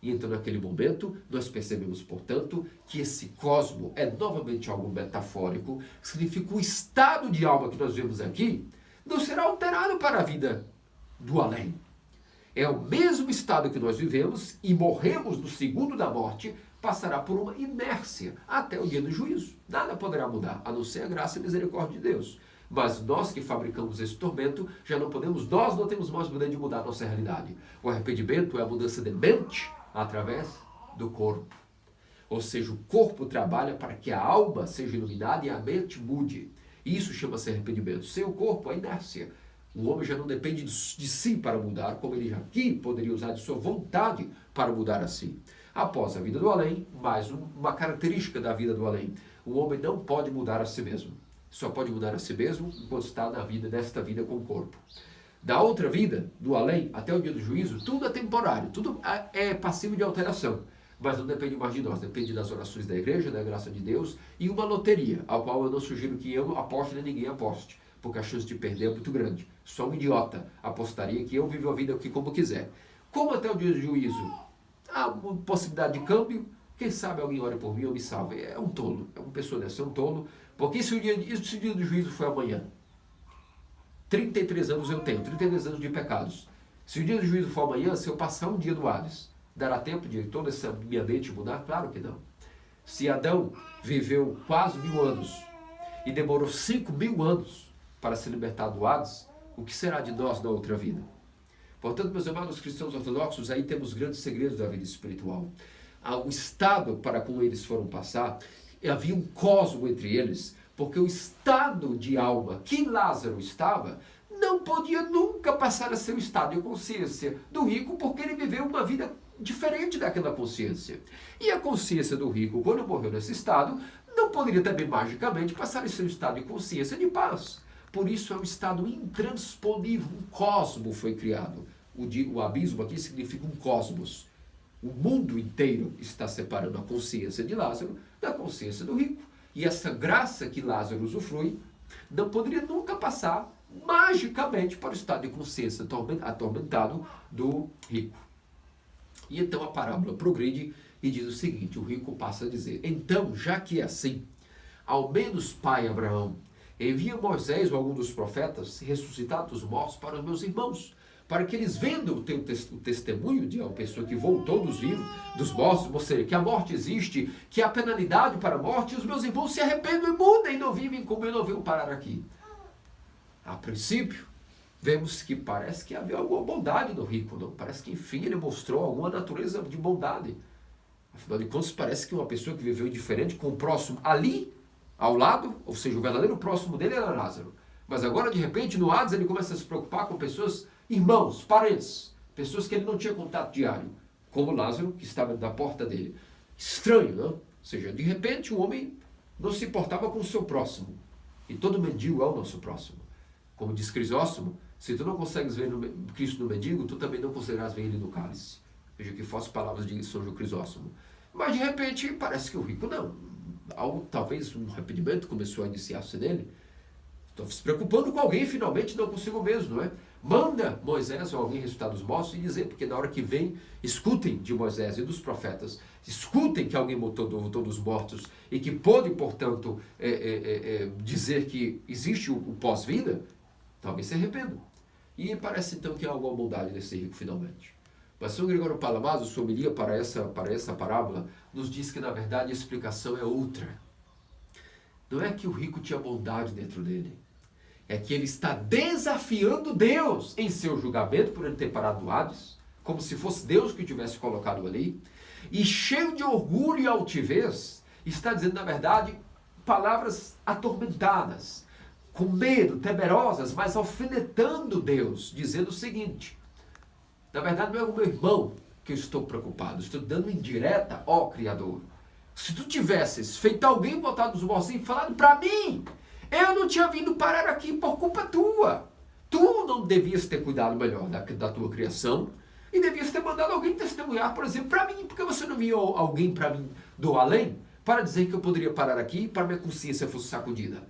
E então naquele momento nós percebemos, portanto, que esse cosmo é novamente algo metafórico, que significa o estado de alma que nós vemos aqui, não será alterado para a vida do além. É o mesmo estado que nós vivemos e morremos no segundo da morte, passará por uma inércia até o dia do juízo. Nada poderá mudar, a não ser a graça e a misericórdia de Deus. Mas nós que fabricamos esse tormento, nós não temos mais poder de mudar a nossa realidade. O arrependimento é a mudança de mente através do corpo. Ou seja, o corpo trabalha para que a alma seja iluminada e a mente mude. Isso chama-se arrependimento. Sem o corpo, a inércia. O homem já não depende de si para mudar, como ele já aqui poderia usar de sua vontade para mudar a si. Após a vida do além, mais uma característica da vida do além. O homem não pode mudar a si mesmo. Só pode mudar a si mesmo enquanto está nesta vida com o corpo. Da outra vida, do além, até o dia do juízo, tudo é temporário, tudo é passivo de alteração. Mas não depende mais de nós, depende das orações da igreja, da graça de Deus e uma loteria, ao qual eu não sugiro que eu aposte nem ninguém aposte, porque a chance de perder é muito grande. Só um idiota apostaria que eu vivo a vida aqui como quiser. Como até o dia do juízo há uma possibilidade de câmbio, quem sabe alguém ore por mim ou me salve. É um tolo, é uma pessoa dessa, é um tolo, porque se o dia do juízo foi amanhã, 33 anos eu tenho, 33 anos de pecados. Se o dia do juízo for amanhã, se eu passar um dia no Hades, dará tempo de toda essa minha mente mudar? Claro que não. Se Adão viveu quase 1000 anos e demorou 5000 anos para se libertar do Hades, o que será de nós na outra vida? Portanto, meus amados cristãos ortodoxos, aí temos grandes segredos da vida espiritual. O estado para como eles foram passar, havia um cosmo entre eles, porque o estado de alma que Lázaro estava, não podia nunca passar a ser o estado de consciência do rico, porque ele viveu uma vida diferente daquela consciência. E a consciência do rico, quando morreu nesse estado, não poderia também magicamente passar a ser um estado de consciência de paz. Por isso é um estado intransponível, um cosmo foi criado. O abismo aqui significa um cosmos. O mundo inteiro está separando a consciência de Lázaro da consciência do rico. E essa graça que Lázaro usufrui não poderia nunca passar magicamente para o estado de consciência atormentado do rico. E então a parábola progride e diz o seguinte, o rico passa a dizer: então, já que é assim, ao menos, pai Abraão, envia Moisés ou algum dos profetas ressuscitados dos mortos para os meus irmãos, para que eles vendam o testemunho de uma pessoa que voltou dos mortos, ou seja, que a morte existe, que há penalidade para a morte, e os meus irmãos se arrependam e mudem e não vivem como eu não venho parar aqui. A princípio, vemos que parece que havia alguma bondade no rico, não? Parece que, enfim, ele mostrou alguma natureza de bondade. Afinal de contas, parece que uma pessoa que viveu indiferente com o próximo ali, ao lado, ou seja, o verdadeiro próximo dele era Lázaro. Mas agora, de repente, no Hades, ele começa a se preocupar com pessoas, irmãos, parentes, pessoas que ele não tinha contato diário, como Lázaro, que estava na porta dele. Estranho, não? Ou seja, de repente, o homem não se importava com o seu próximo. E todo mendigo é o nosso próximo. Como diz Crisóstomo, se tu não consegues ver Cristo no mendigo, tu também não conseguirás ver ele no cálice. Veja que fossem palavras de São João Crisóstomo. Mas, de repente, parece que o rico não. Talvez um arrependimento começou a iniciar-se nele. Estou se preocupando com alguém, finalmente, não consigo mesmo, não é? Manda Moisés ou alguém ressuscitar dos mortos e dizer, porque na hora que vem, escutem de Moisés e dos profetas, escutem que alguém voltou dos mortos e que pôde, portanto, dizer que existe o pós-vida, talvez se arrependam. E parece então que há alguma bondade nesse rico finalmente. Mas São Gregório Palamazo, sua homilia para essa parábola, nos diz que na verdade a explicação é outra. Não é que o rico tinha bondade dentro dele. É que ele está desafiando Deus em seu julgamento por ele ter parado no Hades, como se fosse Deus que o tivesse colocado ali, e cheio de orgulho e altivez, está dizendo na verdade palavras atormentadas, com medo, temerosas, mas alfinetando Deus, dizendo o seguinte: na verdade não é o meu irmão que eu estou preocupado, estou dando indireta ao Criador. Se tu tivesses feito alguém botado nos mortos e falado para mim, eu não tinha vindo parar aqui por culpa tua. Tu não devias ter cuidado melhor da tua criação e devias ter mandado alguém testemunhar, por exemplo, para mim, porque você não enviou alguém para mim do além para dizer que eu poderia parar aqui para minha consciência fosse sacudida.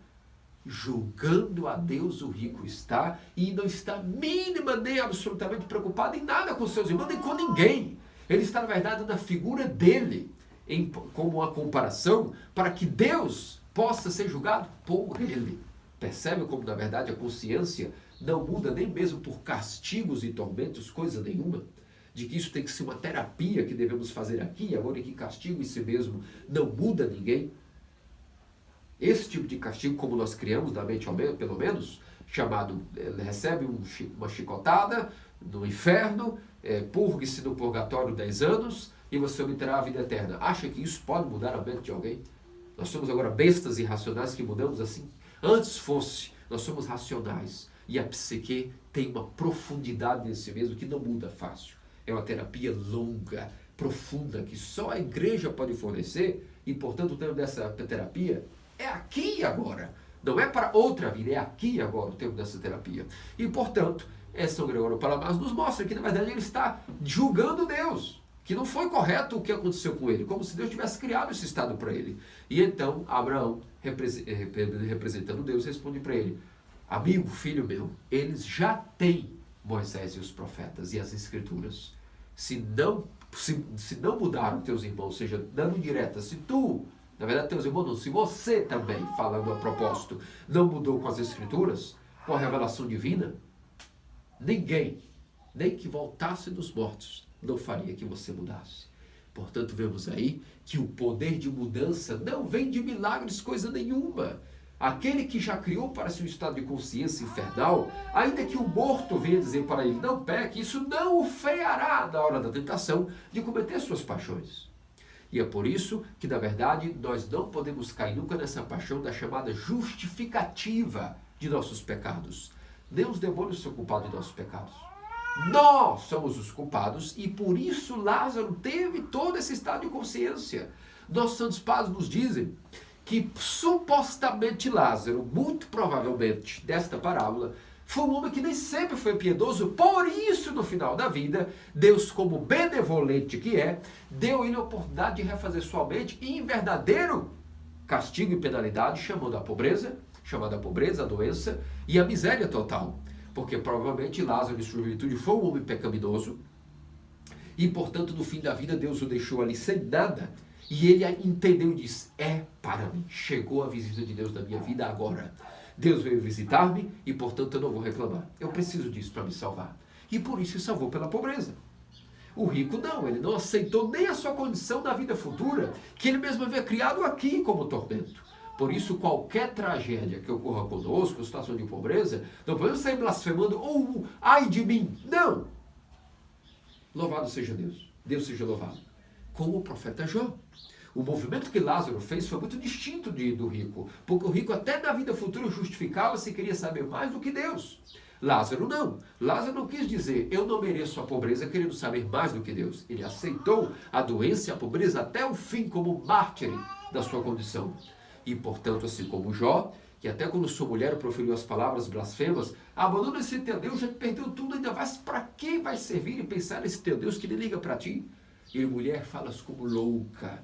Julgando a Deus o rico está e não está mínima nem absolutamente preocupado em nada com seus irmãos nem com ninguém. Ele está na verdade na figura dele como uma comparação para que Deus possa ser julgado por ele. Percebe como na verdade a consciência não muda nem mesmo por castigos e tormentos, coisa nenhuma? De que isso tem que ser uma terapia que devemos fazer aqui e agora, e que castigo em si mesmo não muda ninguém. Esse tipo de castigo, como nós criamos na mente, pelo menos, chamado, recebe uma chicotada no inferno, purgue-se no purgatório 10 anos e você obterá a vida eterna. Acha que isso pode mudar a mente de alguém? Nós somos agora bestas irracionais que mudamos assim? Antes fosse, nós somos racionais. E a psique tem uma profundidade em si mesmo que não muda fácil. É uma terapia longa, profunda, que só a igreja pode fornecer. E, portanto, o termo dessa terapia é aqui e agora. Não é para outra vida, é aqui e agora o termo dessa terapia. E, portanto, São Gregório Palamazo nos mostra que, na verdade, ele está julgando Deus. Que não foi correto o que aconteceu com ele, como se Deus tivesse criado esse estado para ele. E então Abraão, representando Deus, responde para ele: amigo, filho meu, eles já têm Moisés e os profetas e as escrituras. Se não mudaram teus irmãos, ou seja, dando direta, se tu, na verdade teus irmãos não, se você também, falando a propósito, não mudou com as escrituras, com a revelação divina, ninguém, nem que voltasse dos mortos, não faria que você mudasse. Portanto, vemos aí que o poder de mudança não vem de milagres, coisa nenhuma. Aquele que já criou para si um estado de consciência infernal, ainda que o morto venha dizer para ele, não peque, isso não o freará na hora da tentação de cometer suas paixões. E é por isso que, na verdade, nós não podemos cair nunca nessa paixão da chamada justificativa de nossos pecados. Nem os demônios são culpados de nossos pecados. Nós somos os culpados e por isso Lázaro teve todo esse estado de consciência. Nossos santos padres nos dizem que supostamente Lázaro, muito provavelmente, desta parábola, foi um homem que nem sempre foi piedoso, por isso no final da vida, Deus, como benevolente que é, deu-lhe a oportunidade de refazer sua mente em verdadeiro castigo e penalidade, chamada a pobreza, a doença e a miséria total. Porque provavelmente Lázaro, em sua juventude, foi um homem pecaminoso e, portanto, no fim da vida, Deus o deixou ali sem nada. E ele entendeu e disse, é para mim, chegou a visita de Deus na minha vida agora. Deus veio visitar-me e, portanto, eu não vou reclamar. Eu preciso disso para me salvar. E por isso se salvou pela pobreza. O rico não, ele não aceitou nem a sua condição na vida futura, que ele mesmo havia criado aqui como tormento. Por isso, qualquer tragédia que ocorra conosco, situação de pobreza, não podemos sair blasfemando, ai de mim. Não! Louvado seja Deus. Deus seja louvado. Como o profeta Jó. O movimento que Lázaro fez foi muito distinto do rico, porque o rico até na vida futura justificava-se e queria saber mais do que Deus. Lázaro não. Lázaro não quis dizer, eu não mereço a pobreza querendo saber mais do que Deus. Ele aceitou a doença e a pobreza até o fim como mártir da sua condição. E, portanto, assim como Jó, que até quando sua mulher proferiu as palavras blasfemas, abandona esse teu Deus, já perdeu tudo, ainda vai, para que vai servir e pensar nesse teu Deus que ele liga para ti? E a mulher, falas como louca.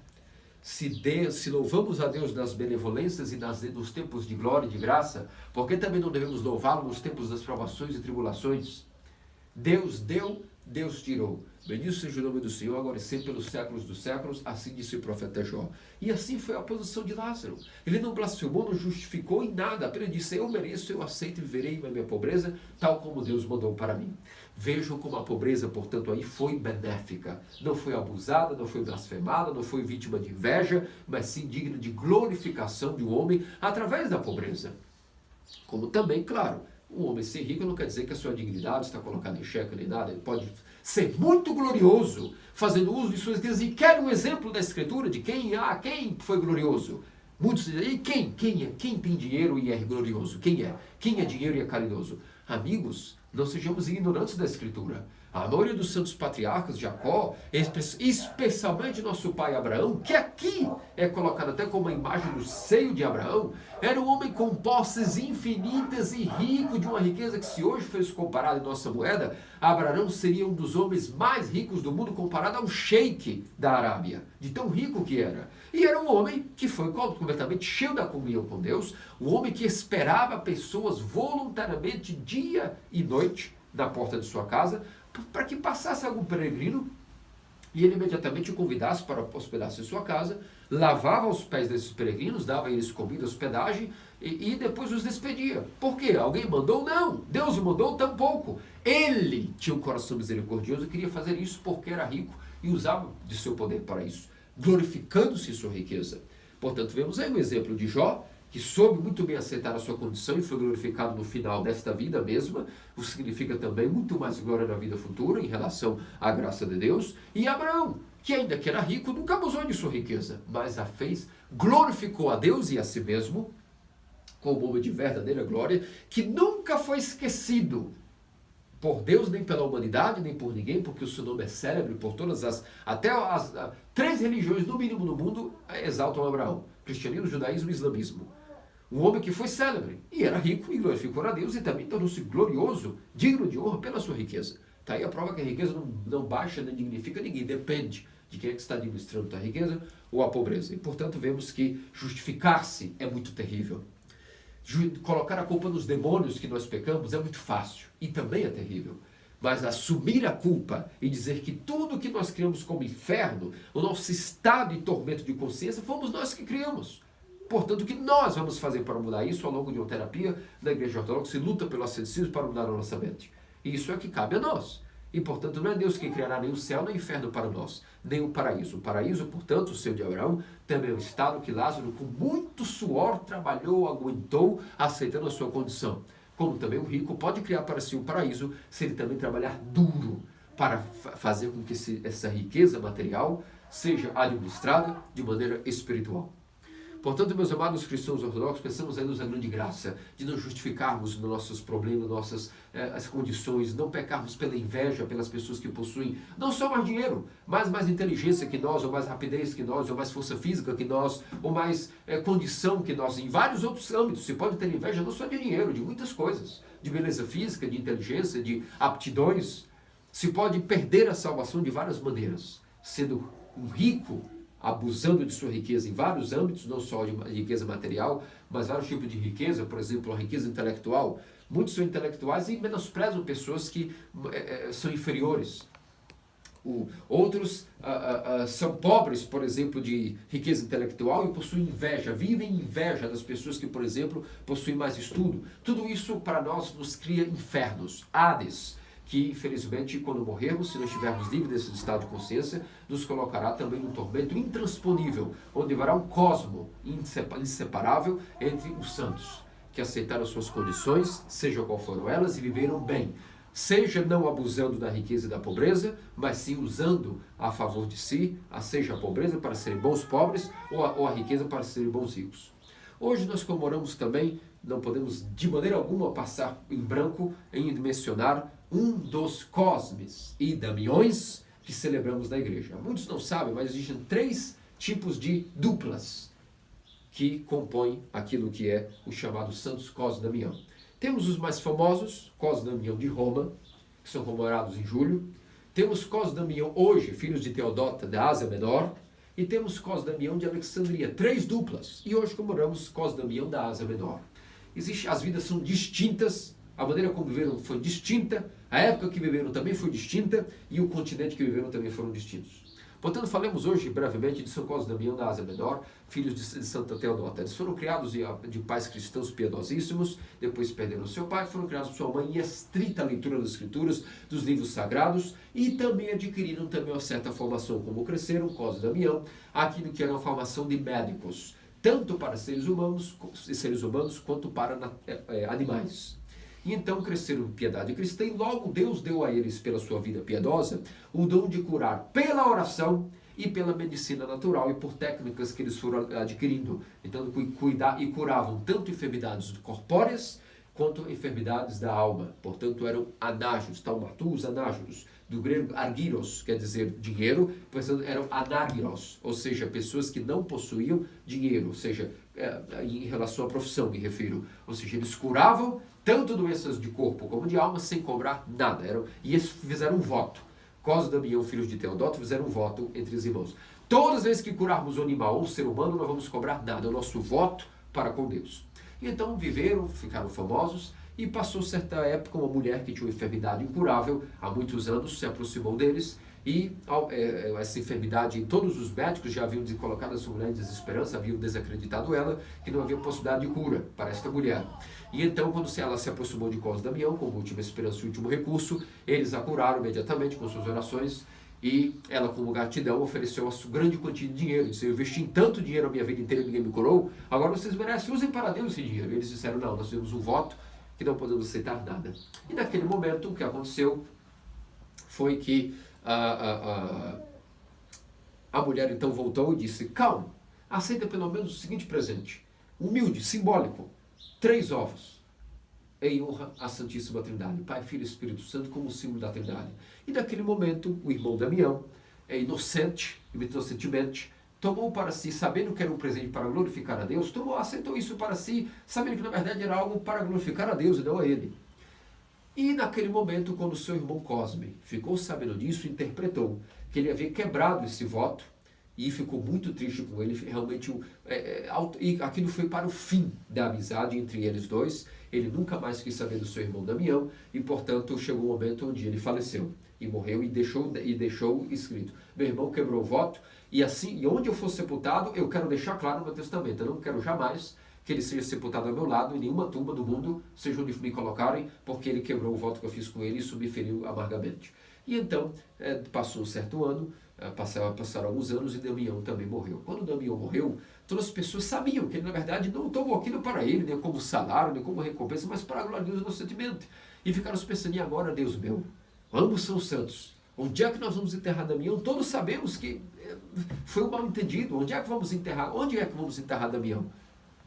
se louvamos a Deus nas benevolências e nos tempos de glória e de graça, por que também não devemos louvá-lo nos tempos das provações e tribulações? Deus deu, Deus tirou. Bendito seja o nome do Senhor, agora e sempre pelos séculos dos séculos, assim disse o profeta Jó. E assim foi a posição de Lázaro. Ele não blasfemou, não justificou em nada, apenas disse, eu mereço, eu aceito e viverei a minha pobreza, tal como Deus mandou para mim. Vejam como a pobreza, portanto, aí foi benéfica. Não foi abusada, não foi blasfemada, não foi vítima de inveja, mas sim digna de glorificação de um homem através da pobreza. Como também, claro, um homem ser rico não quer dizer que a sua dignidade está colocada em xeque nem nada. Ele pode ser muito glorioso, fazendo uso de suas riquezas. E quer um exemplo da Escritura de quem foi glorioso? Muitos dizem, e quem? Quem tem dinheiro e é glorioso? Quem é? Quem é dinheiro e é caridoso? Amigos, não sejamos ignorantes da Escritura. A maioria dos santos patriarcas, Jacó, especialmente nosso pai Abraão, que aqui é colocado até como a imagem do seio de Abraão, era um homem com posses infinitas e rico, de uma riqueza que, se hoje fosse comparado em nossa moeda, Abraão seria um dos homens mais ricos do mundo, comparado a um sheik da Arábia, de tão rico que era. E era um homem que foi completamente cheio da comunhão com Deus, um homem que esperava pessoas voluntariamente dia e noite na porta de sua casa, para que passasse algum peregrino e ele imediatamente o convidasse para hospedar-se em sua casa, lavava os pés desses peregrinos, dava a eles comida, hospedagem e depois os despedia. Por quê? Alguém mandou? Não. Deus o mandou? Tampouco. Ele tinha um coração misericordioso e queria fazer isso porque era rico e usava de seu poder para isso, glorificando-se em sua riqueza. Portanto, vemos aí um exemplo de Jó, que soube muito bem aceitar a sua condição e foi glorificado no final desta vida mesma, o que significa também muito mais glória na vida futura em relação à graça de Deus. E Abraão, que ainda que era rico, nunca abusou de sua riqueza, mas a fez, glorificou a Deus e a si mesmo, como homem de verdadeira glória, que nunca foi esquecido por Deus, nem pela humanidade, nem por ninguém, porque o seu nome é célebre por todas até as 3 religiões, no mínimo no mundo, exaltam Abraão: cristianismo, judaísmo e islamismo. Um homem que foi célebre, e era rico, e glorificou a Deus, e também tornou-se glorioso, digno de honra pela sua riqueza. Está aí a prova que a riqueza não baixa nem dignifica ninguém, depende de quem é que está administrando a riqueza ou a pobreza. E, portanto, vemos que justificar-se é muito terrível. Colocar a culpa nos demônios que nós pecamos é muito fácil, e também é terrível. Mas assumir a culpa e dizer que tudo que nós criamos como inferno, o nosso estado de tormento de consciência, fomos nós que criamos. Portanto, o que nós vamos fazer para mudar isso ao longo de uma terapia na Igreja Ortodoxa e luta pelo asceticismo para mudar a nossa mente? E isso é que cabe a nós. E, portanto, não é Deus que criará nem o céu nem o inferno para nós, nem o paraíso. O paraíso, portanto, o seio de Abraão, também é um estado que Lázaro, com muito suor, trabalhou, aguentou, aceitando a sua condição. Como também o rico pode criar para si um paraíso, se ele também trabalhar duro para fazer com que essa riqueza material seja administrada de maneira espiritual. Portanto, meus amados cristãos ortodoxos, pensamos aí na grande graça de não justificarmos nos nossos problemas, nossas as condições, não pecarmos pela inveja pelas pessoas que possuem não só mais dinheiro, mas mais inteligência que nós, ou mais rapidez que nós, ou mais força física que nós, ou mais condição que nós, em vários outros âmbitos. Se pode ter inveja não só de dinheiro, de muitas coisas, de beleza física, de inteligência, de aptidões. Se pode perder a salvação de várias maneiras, sendo um rico, abusando de sua riqueza em vários âmbitos, não só de riqueza material, mas vários tipos de riqueza, por exemplo, a riqueza intelectual. Muitos são intelectuais e menosprezam pessoas que são inferiores. Outros são pobres, por exemplo, de riqueza intelectual e possuem inveja, vivem inveja das pessoas que, por exemplo, possuem mais estudo. Tudo isso para nós nos cria infernos, Hades, que infelizmente quando morrermos, se não estivermos livres desse estado de consciência, nos colocará também num tormento intransponível, onde haverá um cosmo inseparável entre os santos, que aceitaram suas condições, seja qual foram elas, e viveram bem, seja não abusando da riqueza e da pobreza, mas sim usando a favor de si, seja a pobreza para serem bons pobres, ou a riqueza para serem bons ricos. Hoje nós comemoramos também, não podemos de maneira alguma passar em branco em mencionar um dos cosmes e damiões que celebramos na igreja. Muitos não sabem, mas existem 3 tipos de duplas que compõem aquilo que é o chamado Santos Cosme e Damião. Temos os mais famosos, Cosme e Damião de Roma, que são comemorados em julho. Temos Cosme e Damião hoje, filhos de Teodota da Ásia Menor, e temos Cos Damião de Alexandria, 3 duplas. E hoje comemoramos Cos Damião da Ásia Menor. As vidas são distintas, a maneira como viveram foi distinta, a época que viveram também foi distinta e o continente que viveram também foram distintos. Portanto, falemos hoje brevemente de São Cosme e Damião da Ásia Menor, filhos de Santa Teodota. Eles foram criados de pais cristãos piedosíssimos, depois perderam seu pai, foram criados por sua mãe em estrita leitura das Escrituras, dos livros sagrados, e também adquiriram também uma certa formação, como cresceram, Cosme e Damião, aquilo que era uma formação de médicos, tanto para seres humanos quanto para animais. E então cresceram em piedade cristã e logo Deus deu a eles, pela sua vida piedosa, o dom de curar pela oração e pela medicina natural e por técnicas que eles foram adquirindo. Então curavam tanto enfermidades corpóreas quanto enfermidades da alma. Portanto eram anágios, taumaturgos anágios, do grego argyros, quer dizer dinheiro, portanto eram anárgiros, ou seja, pessoas que não possuíam dinheiro, ou seja, em relação à profissão me refiro, ou seja, eles curavam tanto doenças de corpo como de alma sem cobrar nada, e eles fizeram um voto. Cosme e Damião, filhos de Teodoto, fizeram um voto entre os irmãos. Todas as vezes que curarmos um animal ou um ser humano, não vamos cobrar nada, é o nosso voto para com Deus. E então viveram, ficaram famosos, e passou certa época uma mulher que tinha uma enfermidade incurável, há muitos anos, se aproximou deles, e essa enfermidade, todos os médicos já haviam colocado essa mulher em desesperança, haviam desacreditado ela, que não havia possibilidade de cura para esta mulher. E então, quando ela se aproximou de Cosme e Damião, como última esperança e último recurso, eles a curaram imediatamente com suas orações, e ela, como gratidão, ofereceu uma grande quantia de dinheiro. Disse: eu investi em tanto dinheiro a minha vida inteira e ninguém me curou, agora vocês merecem, usem para Deus esse dinheiro. E eles disseram: não, nós temos um voto que não podemos aceitar nada. E naquele momento, o que aconteceu foi que a mulher então voltou e disse: calma, aceita pelo menos o seguinte presente, humilde, simbólico, 3 ovos, em honra à Santíssima Trindade, Pai, Filho e Espírito Santo, como símbolo da Trindade. E naquele momento, o irmão Damião, inocentemente, tomou para si, sabendo que era um presente para glorificar a Deus, aceitou isso para si, sabendo que na verdade era algo para glorificar a Deus e não a ele. E naquele momento, quando seu irmão Cosme ficou sabendo disso, interpretou que ele havia quebrado esse voto e ficou muito triste com ele. Realmente, e aquilo foi para o fim da amizade entre eles dois. Ele nunca mais quis saber do seu irmão Damião e, portanto, chegou o momento onde ele faleceu e morreu e deixou escrito: meu irmão quebrou o voto e assim, e onde eu for sepultado, eu quero deixar claro no meu testamento, eu não quero jamais que ele seja sepultado ao meu lado, em nenhuma tumba do mundo, seja onde me colocarem, porque ele quebrou o voto que eu fiz com ele e isso me feriu amargamente. E então, passou um certo ano, passaram alguns anos e Damião também morreu. Quando Damião morreu, todas as pessoas sabiam que ele, na verdade, não tomou aquilo para ele, nem como salário, nem como recompensa, mas para a glória de Deus inocentemente. E ficaram pensando: e agora, Deus meu, ambos são santos, onde é que nós vamos enterrar Damião? Todos sabemos que foi um mal entendido. Onde é que vamos enterrar? Onde é que vamos enterrar Damião?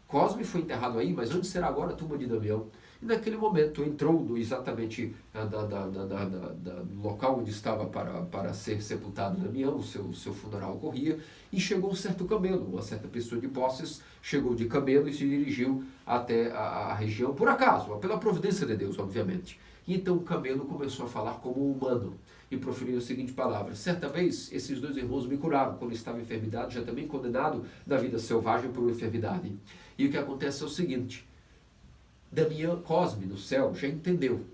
Cosme foi enterrado aí, mas onde será agora a tumba de Damião? E naquele momento entrou exatamente no local onde estava para ser sepultado Damião, o seu funeral ocorria, e chegou um certo camelo, uma certa pessoa de posses, chegou de camelo e se dirigiu até a região, por acaso, pela providência de Deus, obviamente. E então o camelo começou a falar como humano e proferiu a seguinte palavra: certa vez esses 2 irmãos me curaram quando estava em enfermidade, já também condenado da vida selvagem por uma enfermidade. E o que acontece é o seguinte: Damião, Cosme no céu já entendeu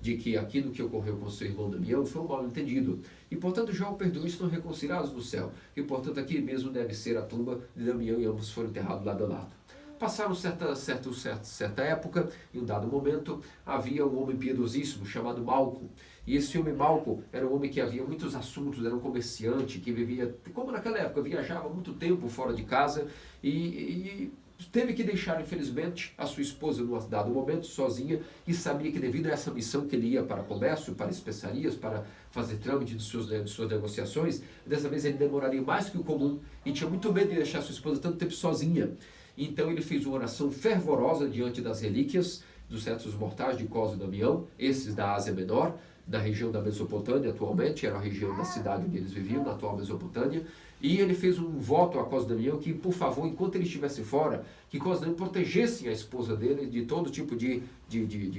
de que aquilo que ocorreu com seu irmão Damião foi um mal entendido. E portanto já o perdoou e estão reconciliados no céu. E portanto aqui mesmo deve ser a tumba de Damião e ambos foram enterrados lado a lado. Passaram certa época, em um dado momento, havia um homem piedosíssimo chamado Malco. E esse homem Malco era um homem que havia muitos assuntos, era um comerciante que vivia, como naquela época, viajava muito tempo fora de casa e teve que deixar, infelizmente, a sua esposa num dado momento, sozinha, e sabia que devido a essa missão que ele ia para comércio, para especiarias, para fazer trâmite de suas negociações, dessa vez ele demoraria mais que o comum e tinha muito medo de deixar sua esposa tanto tempo sozinha. Então ele fez uma oração fervorosa diante das relíquias dos restos mortais de Cosme e Damião, esses da Ásia Menor, da região da Mesopotâmia atualmente, era a região da cidade onde eles viviam, na atual Mesopotâmia, e ele fez um voto a Cosme e Damião que, por favor, enquanto ele estivesse fora, que Cosme e Damião protegessem a esposa dele de todo tipo de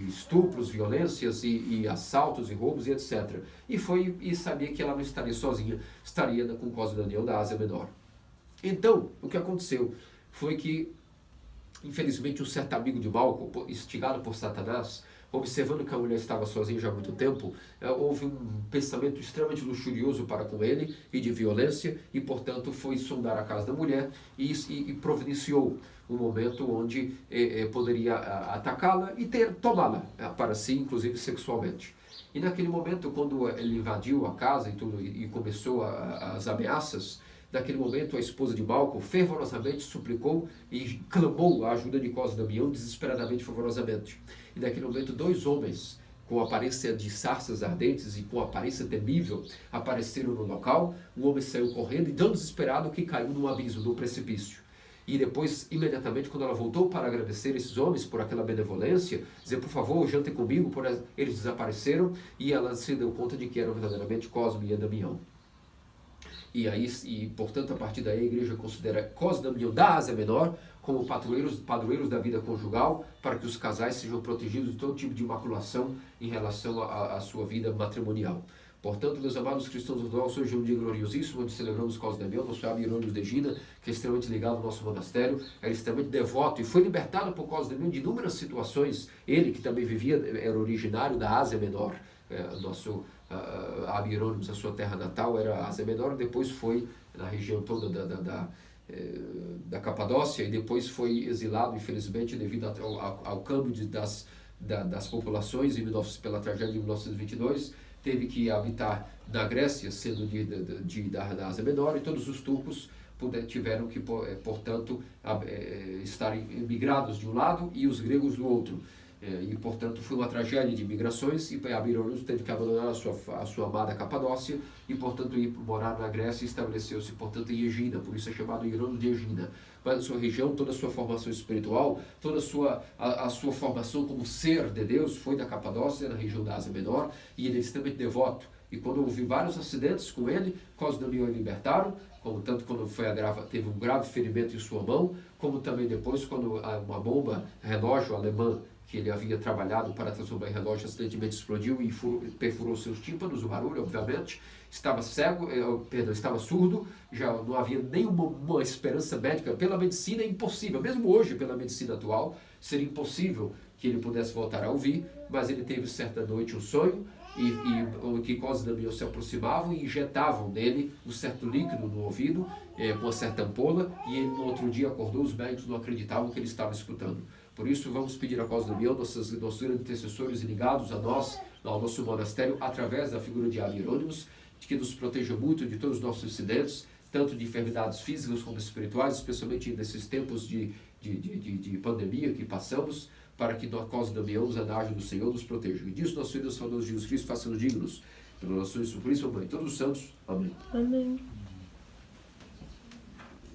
estupros, violências e assaltos e roubos e etc. E sabia que ela não estaria sozinha, estaria com Cosme e Damião da Ásia Menor. Então, o que aconteceu foi que, infelizmente, um certo amigo de Malcolm, instigado por Satanás, observando que a mulher estava sozinha já há muito tempo, houve um pensamento extremamente luxurioso para com ele e de violência, e portanto foi sondar a casa da mulher e providenciou um momento onde poderia atacá-la e tomá-la para si, inclusive sexualmente. E naquele momento, quando ele invadiu a casa e tudo e começou as ameaças, naquele momento a esposa de Malcolm fervorosamente suplicou e clamou a ajuda de Cosme e Damião desesperadamente, fervorosamente. E naquele momento 2 homens com aparência de sarças ardentes e com aparência temível apareceram no local. Um homem saiu correndo e tão desesperado que caiu num abismo, num precipício. E depois, imediatamente, quando ela voltou para agradecer esses homens por aquela benevolência, dizer, por favor, jantem comigo, eles desapareceram, e ela se deu conta de que eram verdadeiramente Cosme e Damião. E portanto, a partir daí, a igreja considera Cosme e Damião da Ásia Menor como padroeiros da vida conjugal, para que os casais sejam protegidos de todo tipo de imaculação em relação à sua vida matrimonial. Portanto, meus amados cristãos ortodoxos, hoje é um dia gloriosíssimo, onde celebramos Cosme e Damião, nosso sábio Hierônimo de Egina, que é extremamente ligado ao nosso monastério, era extremamente devoto e foi libertado por Cosme e Damião de inúmeras situações. Ele, que também vivia, era originário da Ásia Menor, nosso Abbe Hierônimo, a sua terra natal era a Ásia Menor, depois foi na região toda da Capadócia e depois foi exilado, infelizmente, devido ao câmbio das populações pela tragédia de 1922, teve que habitar na Grécia, sendo da Ásia Menor, e todos os turcos tiveram que, portanto, estar migrados de um lado e os gregos do outro. E, portanto, foi uma tragédia de migrações, e Abbe Hierônimo teve que abandonar a sua amada Capadócia e, portanto, ir morar na Grécia e estabeleceu-se, portanto, em Egina, por isso é chamado Hierônimo de Egina. Mas a sua região, toda a sua formação espiritual, toda a sua formação como ser de Deus foi da Capadócia, na região da Ásia Menor, e ele é extremamente devoto. E quando houve vários acidentes com ele, Cosme e Damião libertaram, tanto quando teve um grave ferimento em sua mão, como também depois quando uma bomba relógio alemã que ele havia trabalhado para transformar em relógio acidentalmente explodiu e perfurou seus tímpanos, o barulho, obviamente. Estava estava surdo, já não havia nenhuma esperança médica. Pela medicina é impossível, mesmo hoje, pela medicina atual, seria impossível que ele pudesse voltar a ouvir, mas ele teve certa noite um sonho, e que Cosme e Damião se aproximavam e injetavam nele um certo líquido no ouvido, com uma certa ampola, e ele no outro dia acordou, os médicos não acreditavam que ele estava escutando. Por isso, vamos pedir a Cosme e Damião, nossos grandes intercessores ligados a nós, ao nosso monastério, através da figura de Abbe Hierônimo, que nos proteja muito de todos os nossos incidentes, tanto de enfermidades físicas como espirituais, especialmente nesses tempos de pandemia que passamos, para que nós, Cosme e Damião, a anjo do Senhor, nos proteja. E disso, nosso Filho, nosso Salvador Jesus Cristo, faça-nos dignos, pela nossa Suplício, Mãe, todos os santos. Amém. Amém.